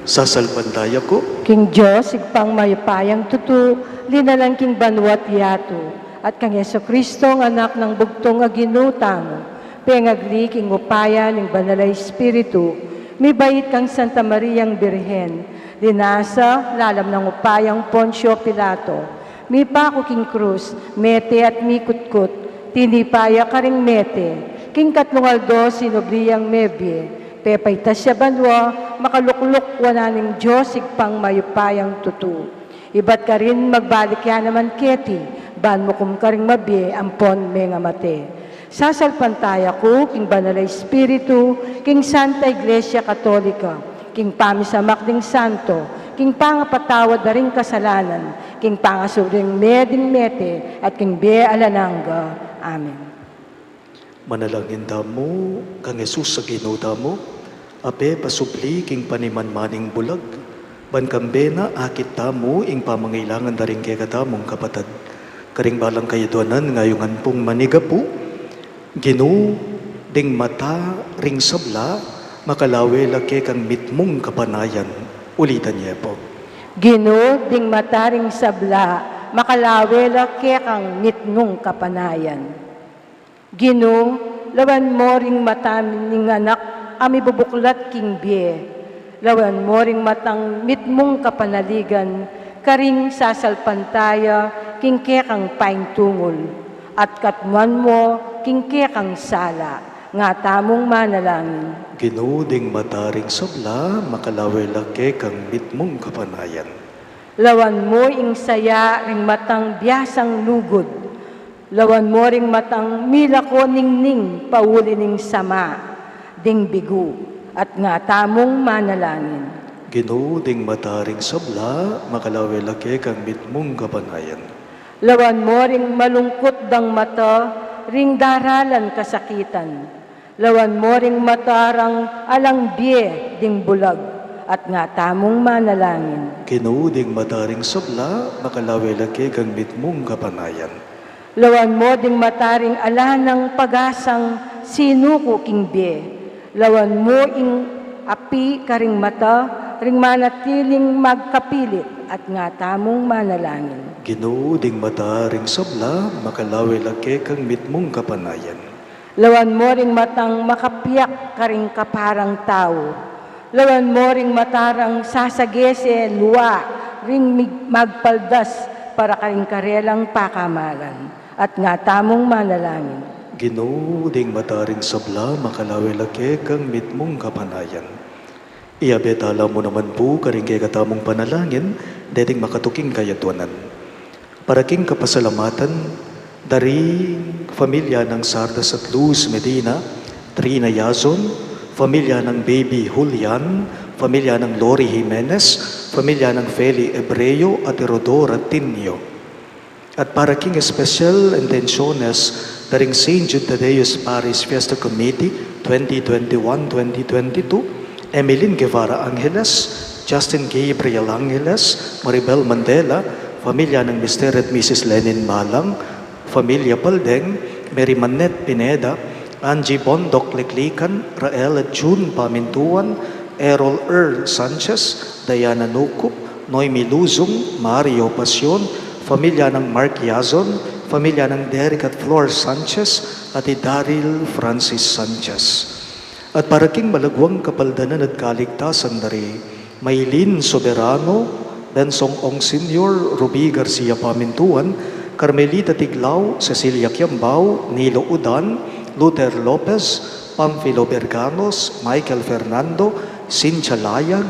Sasalpantaya ko, King Diyos, igpang mayupayang tutu, linalang king banwat yato, at kang Yeso Kristo, ang anak ng bugtong aginutang, pengagli king upaya ng banalay Espiritu, may bait kang Santa Mariang Birhen, linasa, lalam ng upayang Poncio Pilato, may pako king krus, mete at mikutkut, tinipaya ka ring mete, king katlungaldo, sinobriyang mebye, pepay tasya banwa, makalukluk wananing Diyos, igpang mayupayang tutu. Ibat ka rin magbalik yan naman keti, ban mo kum ka rin mabye, ampon menga mate. Sasalpantaya ko, king banalay Espiritu, king Santa Iglesia Katolika, king pamisamak ding santo, king pangapatawad na ring kasalanan, king pangasuring meding mete, at king be alananga. Amen. manalangin mo, kang Jesus sa ginuda mo, ape pasupli king panimanmaning bulag, ban kambena akit tamo ing pamangailangan na rin kaya katamong kapatad. Karing balang kayaduanan ngayongan pong manigapu, ginu, ding mata, ring sabla, makalawe laki kang mitmong kapanayan. Ulitan niya po. Gino, ding mataring sabla, makalawe laki kang mitnong kapanayan. Gino, lawan mo ring mataning anak, ami bubuklat king biye. Lawan mo ring matang mitmong kapanaligan, karing sasalpantaya, king kekang paintungol. At katmuan mo, king kekang sala, nga tamong manalangin. Ginuding mataring sabla, makalawe laki kang mitmong kapanayan. Lawan mo ing saya ring matang biyasang lugod. Lawan mo ring matang mila ko ningning pauli ning sama, ding bigu, at nga tamong manalangin. Ginuding mataring sabla, makalawe laki kang mitmong kapanayan. Lawan mo ring malungkot dang mata, ring daralan kasakitan. Lawan mo ring matarang alang biye ding bulag, at nga tamong manalangin. Ginuding mataring sabla, makalawe laki kang mitmong kapanayan. Lawan mo ding mataring ala ng pagasang sinuko king biye. Lawan mo ing api karing mata, ring manatiling magkapilit, at nga tamong manalangin. Ginuding mataring sabla, makalawe laki kang mitmong kapanayan. Lawan mo ring matang makapiyak karing kaparang tao. Lawan mo ring matarang sasagese luwa, ring magpaldas para karing karelang pakamalan, at nga tamong manalangin. Ginuding mataring sabla, makalawe laki kang mitmong kapanayan. Iabetala mo naman po karing kay katamong panalangin, dating makatuking kayatuanan. Para king kapasalamatan, dari pamilya ng Sardas at Luz Medina, Trina Yazon, pamilya ng Baby Julian, pamilya ng Lori Jimenez, pamilya ng Feli Ebreo at Rodora Tinio. At para king special intenciones daring St. Jude Tadeus Paris Fiesta Committee 2021-2022, Emeline Guevara Angeles, Justin Gabriel Angeles, Maribel Mandela, pamilya ng Mr. at Mrs. Lenin Malang, pamilya Paldeng, Mary Manette Pineda, Angie Bondok Liklikan, Rael at June Pamintuan, Errol Earl Sanchez, Diana Nukup, Noemi Luzong, Mario Pasyon, pamilya ng Mark Yazon, pamilya ng Derek at Flor Sanchez, at Daryl Francis Sanchez. At para king malagwang kapaldanan at kaligtasan dari, Maylin Soberano, Bensong Ong Senior, Ruby Garcia Pamintuan, Carmelita Tiglao, Cecilia Kiambao, Nilo Udan, Luther Lopez, Pamphilo Berganos, Michael Fernando, Cynthia Layag,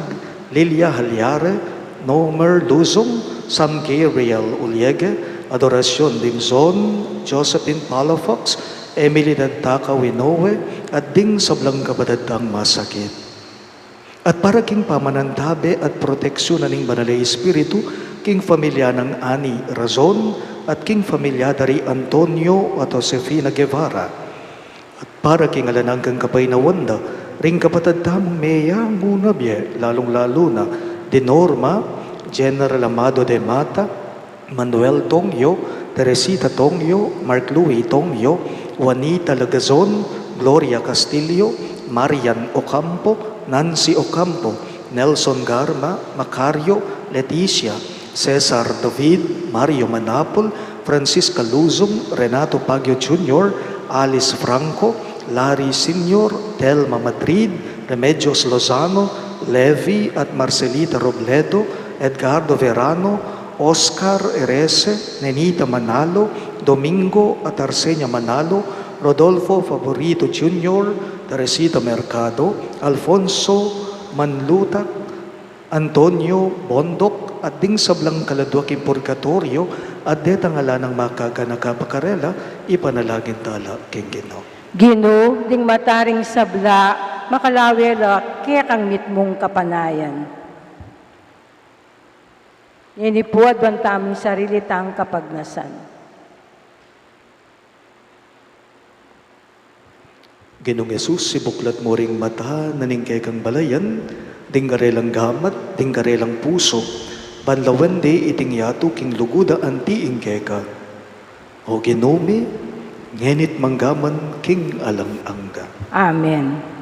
Lilia Halyare, Nomer Luzong, Sam Gabriel Uliege, Adoracion Dimzon, Josephine Palafox, Emily Dantaka Winowe, at ding sablang kabadadang masakit. At para king pamanantabe at proteksyon ng Banalay Espiritu, king familia ng Ani Razon, at king familia dari Antonio at Josefina Guevara. At para king alananggang kapay na wanda, ring kapatad tamang meya ngunabye, lalong-lalo na de Norma, General Amado de Mata, Manuel Tongyo, Teresita Tongyo, Mark Louis Tongyo, Juanita Lagazon, Gloria Castillo, Marian Ocampo, Nancy Ocampo, Nelson Garma, Macario, Leticia, Cesar David, Mario Manapol, Francisca Luzon, Renato Baguio Jr., Alice Franco, Larry Sr., Telma Madrid, Remedios Lozano, Levi at Marcelita Robledo, Edgardo Verano, Oscar Erese, Nenita Manalo, Domingo at Arsenia Manalo, Rodolfo Favorito Jr., Teresita Mercado, Alfonso Manlutak, Antonio Bondok, at ding sablang kaladwak in purgatorio, at detangala ng makaganakapakarela, ipanalagin tala king Ginoo. Ginoo, ding mataring sabla, makalawela, kekang mitmong kapanayan. Inipuad ban taming sarili tang kapagnasan. Ginong Yesus, sibuklat mo ring mata, naningkay kang balayan, dinggarelang gamat, dinggarelang puso, banlawan de iting yato king luguda anti ingkeka. O Ginome, ngenit manggaman king alang angga. Amen.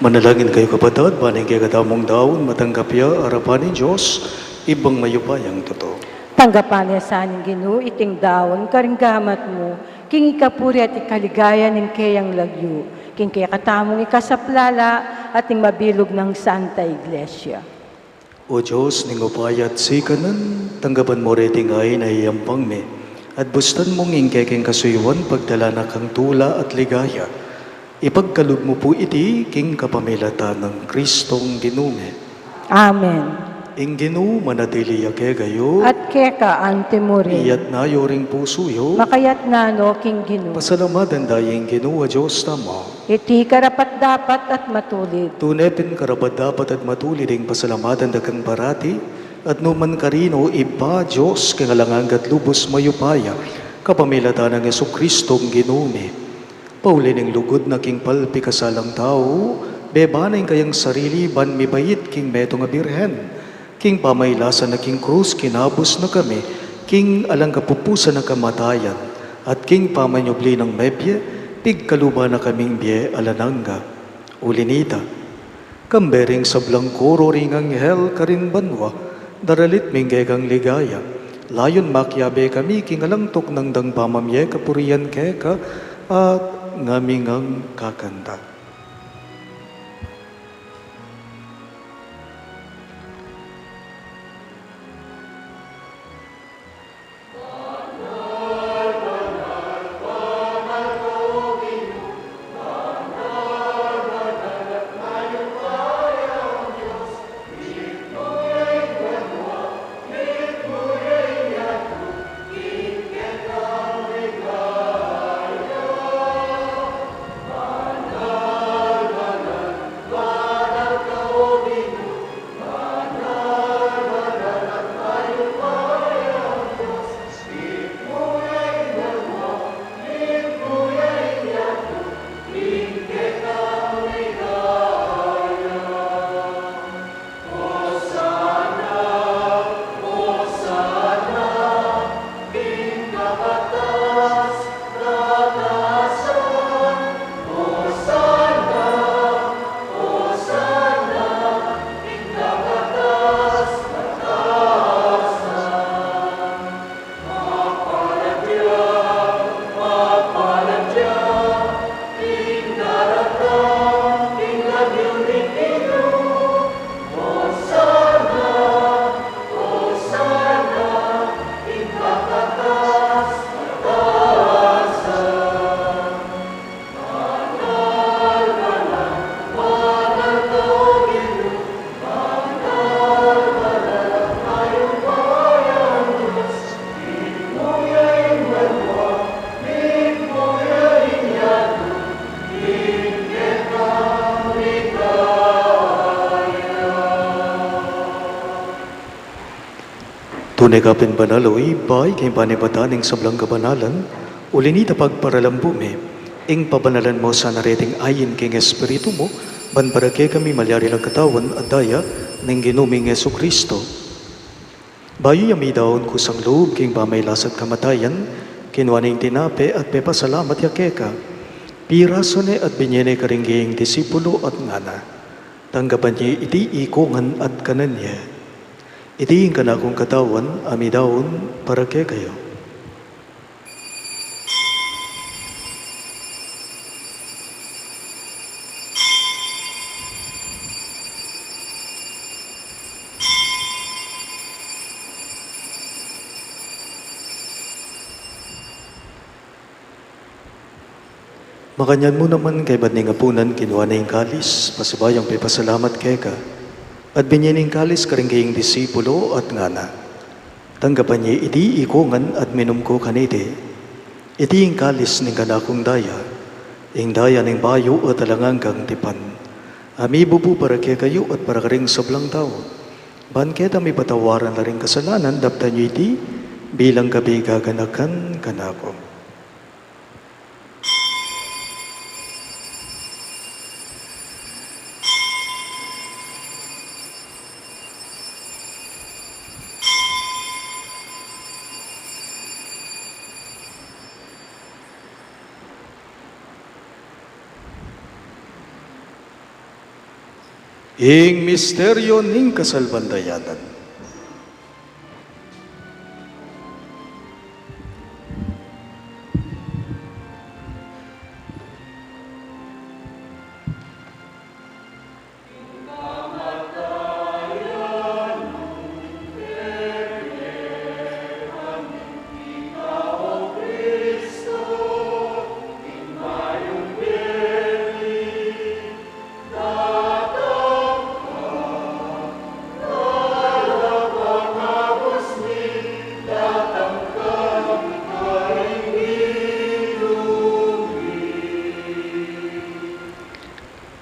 Manalangin kayo kapatid, baling kayo katamong daon, matanggap ya, harapan ni Diyos, ibang mayupayang totoo. Tanggapan niya sa aning Ginoo, iting daon, karinggamat mo, king ikapuri at ikaligaya ning kayang lagyo, king kaya katamong ikasaplala, at ning mabilog ng Santa Iglesia. O Diyos, ning upayat sikanan, tanggapan mo reting ay naiyampang me, at bustan mong ingkeking kasuyuan pagdala na kang tula at ligaya. Ipagkalog mo po iti king kapamilata ng Kristong Ginume. Amen. Inginu manatili kayo. At keka ang timuri. Iyat na yoring puso yo. Makayat na no king Ginu. Pasalamadan dayeng ginuwa Diyos tama. Iti karapat dapat at matulid. Tunepin karapat dapat at matulid ang pasalamatan dagang parati. At numan karino iba Diyos kangalangag at lubos mayupaya. Kapamilatan ng Yesu Kristong ginumi. Paulin ang lugod na king palpi kasalang tao. Bebanay kayang sarili ban mibayit king meto nga birhen. King pamaylasan na king krus, kinabos na kami, king alang kapupusan na kamatayan, at king pamanyobli ng mebye, pigkaluba na kaming biye alananga. Ulinita, kambering sa blangkoro ring anghel karin banwa, daralit minggegang ligaya, layon makyabe kami king alangtok ng dang pamamye kapurian keka, at ngamingang kakanta. Tunay kapin banaloy, bay kay panibataning sablang kabanalan, ulinita pagparalambume, ing pabanalan mo sa nareting ayin king Espiritu mo, ban para kay kami malyari lang katawan at daya ng ginuming Yesu Kristo. Bayo yami daon kusang loob king pamaylas at kamatayan, kinwaning tinape at pepasalamat yakeka, pirasone at binyene karingging disipulo at ngana, tanggapan niya iti ikongan at kanan niya. Itiing ka na akong katawan, ami daon, para kay kayo. Makanyan mo naman kay badning apunan kinuha na yung kalis, pasibayang pipasalamat kay ka. At binyaning kalis karingging disipulo at ngana. Tanggapan niya iti ikongan at minum ko kanite. Iti yung kalis ning kanakong daya. Ing daya ning bayo at alanganggang tipan. Ami bubu para kay kayo at para karing sablang tao. Ban kita may patawaran na rin kasalanan, dapta niyo iti bilang gabi gaganakan kanako. Ing misteryo ning kasalbandayanan.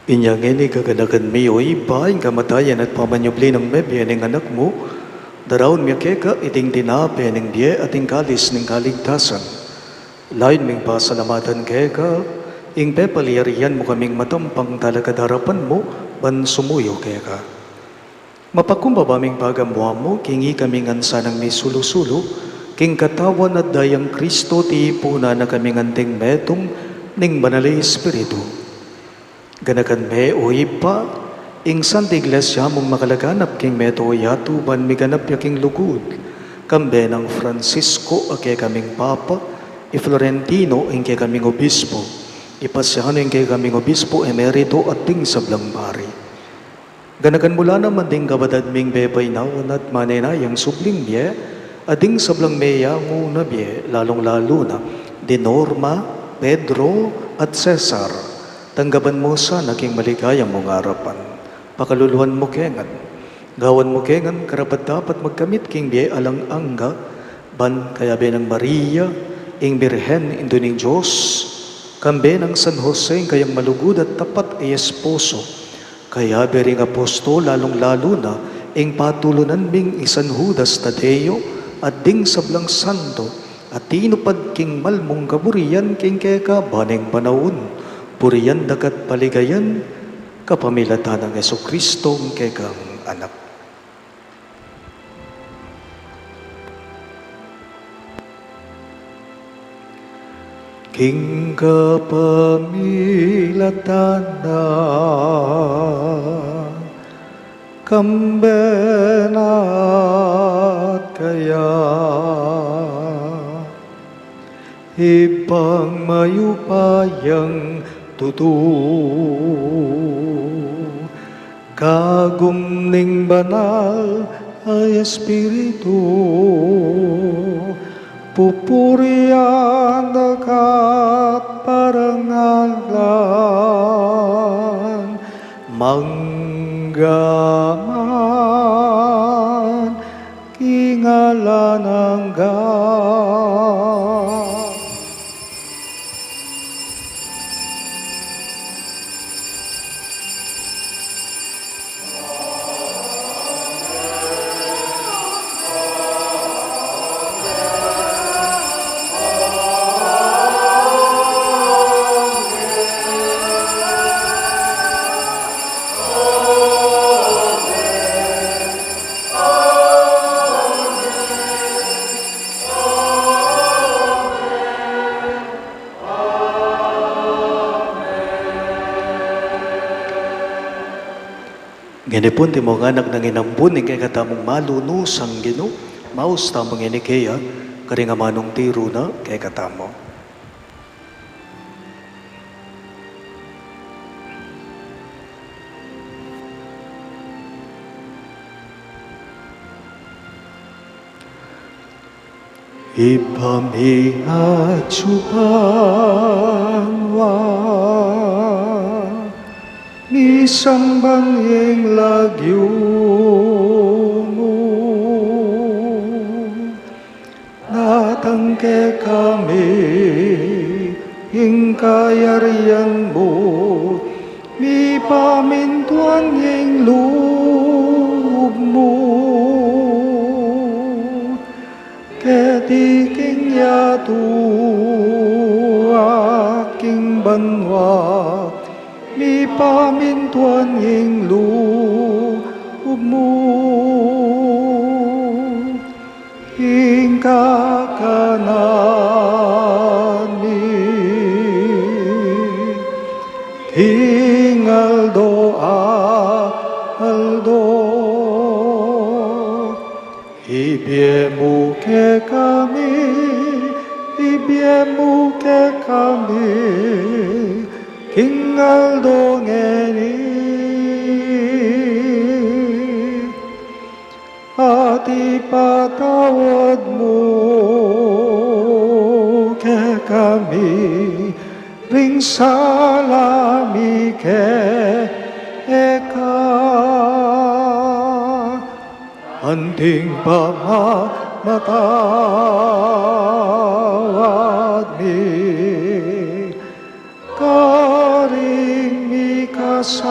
Inyang ini kaganagan mi o iba, ang kamatayan at pamanyubli ng bebe ng anak mo, daraon mi keka iting tinape ng biye at ing kalis ng kaligtasan. Lain ming pasalamatan keka, ing pepaliyarian mo kaming matampang talakadarapan mo, ban sumuyo keka. Mapakumbaba ming pagamuha mo, kingi kaming ansa ng may sulusulo, king katawan at dayang Kristo ti ipuna na kaming anting metong ning banali Espiritu. Ganakan me o ipa, ing Santa Iglesia mong makalaganap king meto o yato ban miganap yaking lugod, kambe ng Francisco ake kaming Papa, i Florentino ing ke kaming Obispo, ipasyano ing ke kaming Obispo emerito at ting sablang bari. Ganakan mula naman ding kabadad ming bebay nawan at manenayang subling biye, ading sablang meya nguna biye, lalong-lalo na, di Norma, Pedro at Cesar. Tanggaban mo sa naging maligayang mong harapan. Pakaluluhan mo kengan. Gawan mo kengan, karapat dapat magkamit king biye alang angga, ban kaya benang Maria, ing Birhen indo ning Diyos, kambe ng San Jose kayang malugod at tapat ay esposo, kaya bering apostol lalong-lalo na, ing patulunan ming isan Judas Tadeo, at ding sablang santo, at tinupad king malmong kaburian king keka baneng panahon, puriyan dakat paligayan, kapamilatan ng Jesucristo ang kekang anak. King kapamilatan na kambenat kaya ibang mayupayang tutu kagum ning banal ay Espiritu pupurian dakat parangalan manggaman kingalan ang Ganipon ti mo anak ng inambun, kay katamong malunus ang Gino, maus tamang inikeya, kari nga manong tiro na kay katamo. Ipamihat supangwa Nisang bangyeng lagyo mo natangke kami hingkayarian mo mi pamintuan ng loob mo ketiking yato aking banwa mi pamintuan ng loob mo hingga kanami hingaldo aldo ibiemu ke kami hingal dongeni ati patawad mo ke kami ring salami ke eka anting pamamatawad mi karing mi kasama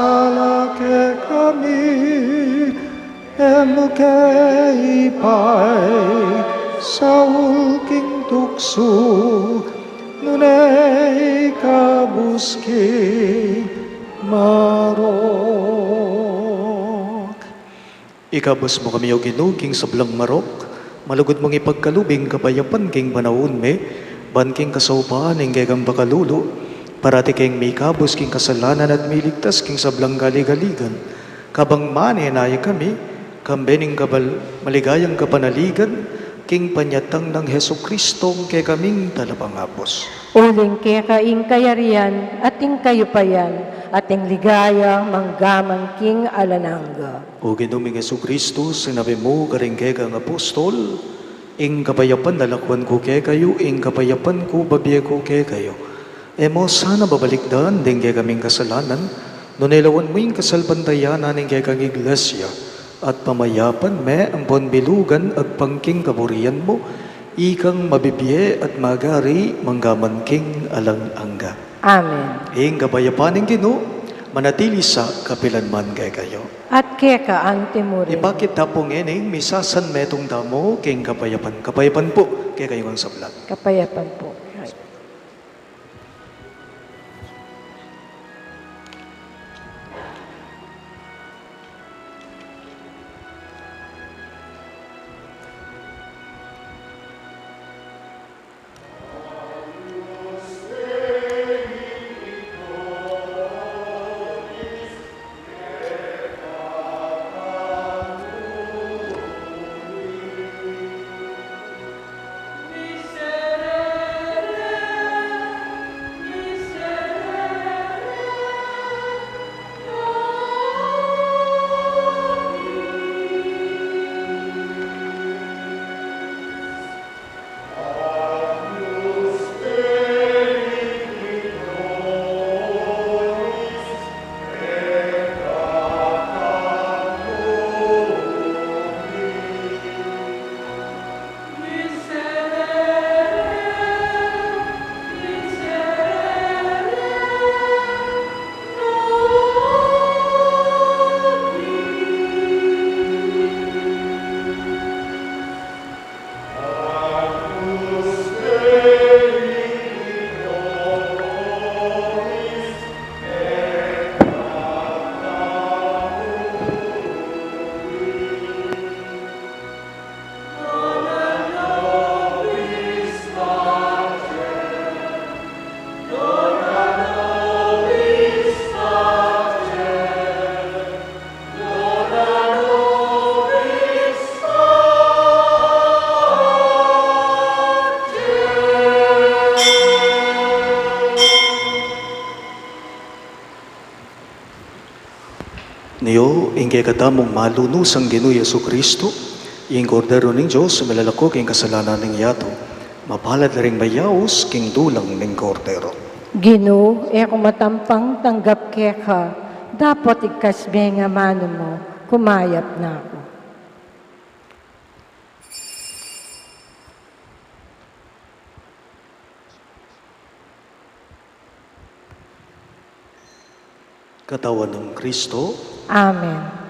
tukso, nunay kabuski marok. Ikabos mo kami o ginuging sa blang marok, malugod mong ipagkalubing kapayapan king panahon me, banking kasaupaan ing kegang bakalulo, parati king may kabos king kasalanan at may ligtas king sablang galigaligan. Kabang mani naya kami, kambening kabal maligayang kapanaligan, king panyatang ng Heso Kristong ke kaming talapangapos. Uling kaya ing kayarian at ing kayupayan at ing ligaya manggamang king alanangga. O ginuming Heso Kristo, sinabi mo karing kegang apostol, ing kapayapan nalakwan ko ke kayo, ing kapayapan ko babiye ko ke kayo. Emo sana babalikdan din ke kaming kasalanan, nunilawan mo yung kasalbantayanan ng ke kang iglesia, at pamayapan me ang ponbilugan at pangking kaburian mo, ikang mabibiye at magari manggaman king alang-angga. Amen. Ing kapayapan ng Ginoo, manatili sa kapilanman kay kayo. At keka ang timurin. Ipakita po ngayon, misasan metong damo king kapayapan. Kapayapan po kay kayo ang sablat. Kapayapan po. Right. Niyo, ingkay katamong malunus ang Ginoo Yesu Kristo, ing kordero ng Diyos, malalakog ing kasalanan ng yato, mapalad na rin mayaos, king dulang ng kordero. Ginoo, kung matampang tanggap keka, dapat ikasbe nga mano mo, kumayat na ako. Katawan ng Kristo, Amen.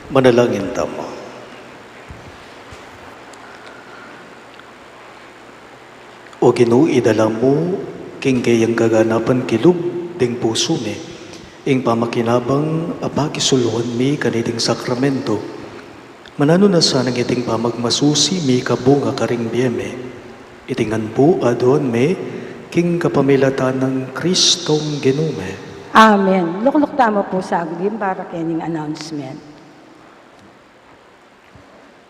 Manalangin tamo. O Ginoo, idala mo king kayang kaganapan kilub ding puso mi, ing pamakinabang apagisuluhan mi kaniting sakramento. Manano na sa nang iting pamagmasusi mi kabunga karing biyeme. Itingan po adon mi king kapamilatan ng Kristong Ginume. Amen. Lukluk tamo po sa aglim para kening announcement.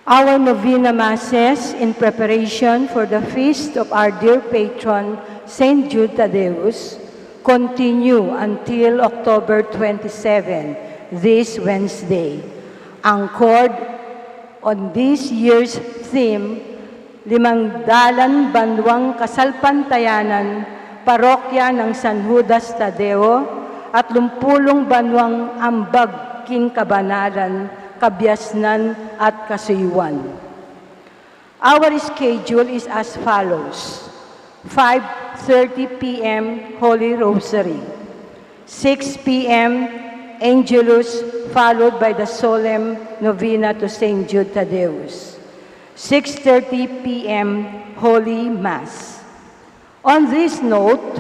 Our novena masses in preparation for the feast of our dear patron, Saint Jude Thaddeus, continue until October 27, this Wednesday. Anchored on this year's theme, Limangdalan Banwang Kasalpantayanan, Parokya ng San Judas Tadeo, at Lumpulong Banwang Ambag King Kabanalan, Kabiasnan at Kasuyuan. Our schedule is as follows: 5:30 p.m. Holy Rosary, 6 p.m. Angelus, followed by the solemn novena to Saint Jude Thaddeus, 6:30 p.m. Holy Mass. On this note,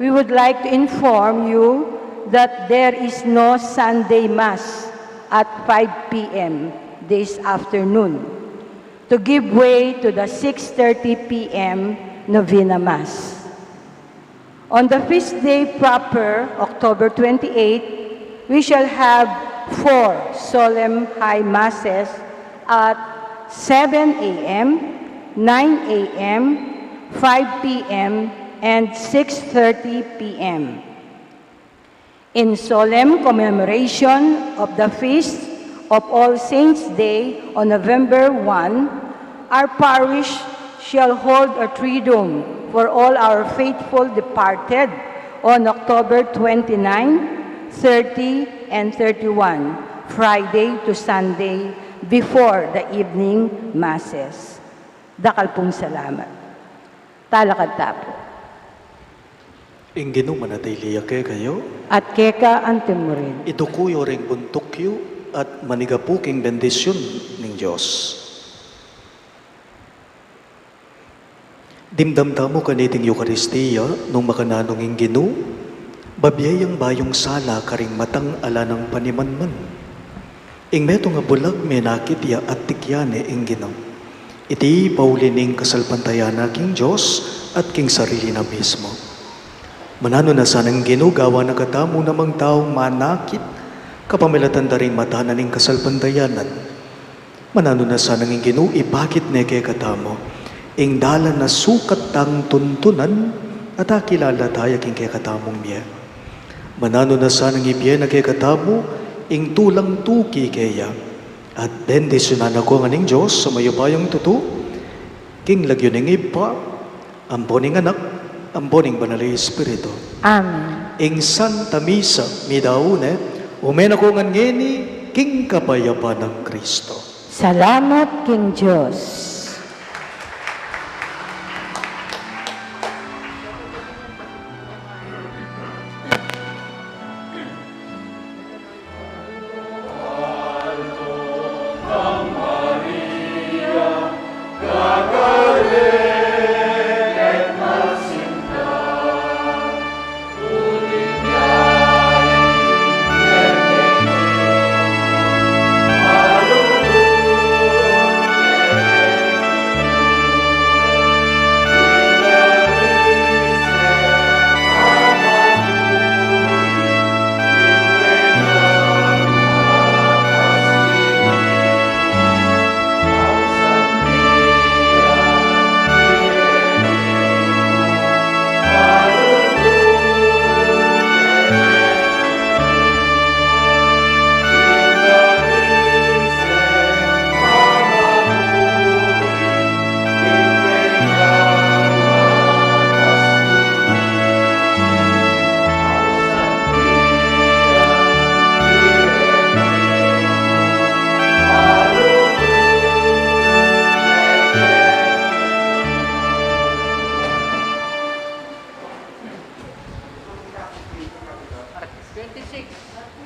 we would like to inform you that there is no Sunday Mass at 5 p.m. this afternoon, to give way to the 6:30 p.m. Novena Mass. On the feast day proper, October 28, we shall have 4 solemn high masses at 7 a.m., 9 a.m., 5 p.m., and 6:30 p.m. In solemn commemoration of the Feast of All Saints' Day on November 1, our parish shall hold a Triduum for all our faithful departed on October 29, 30, and 31, Friday to Sunday, before the evening masses. Dakal pong salamat. Talakad tapo. Ing Ginoo manatiliya kayo, At keka antem mo rin. ito kuyo ring buntukyo at manigapuking bendisyon ng Diyos. Dimdamdamo kaniting Eucharistia nung makananong ing Ginoo, babiyayang bayong sala karing matang ala ng panimanman. Ing meto nga bulag menakit ya at tikyane ing Ginoo. Iti paulining kasalpantayan na king Diyos at king sarili na mismo. Manano na sanang ginugawa na katamo namang taong manakit, kapamilatan da rin matanan ng kasalpantayanan. Manano na sanang ginu, ipakit neke katamo, ing dalan na sukat tang tuntunan, at akilala tayo king kaya katamong miya. Manano na sanang ibiya na kaya katamo, ing tulang tuki kaya, at bendisyonan ako nga ning Diyos sa mayubayang tutu, king lagyo ng ipa, amboning anak, amboning banalay Espiritu. Amen. Ing Santa Misa, midaune, umena ko ngeni, king kapayapa ng Kristo. Salamat, King Diyos.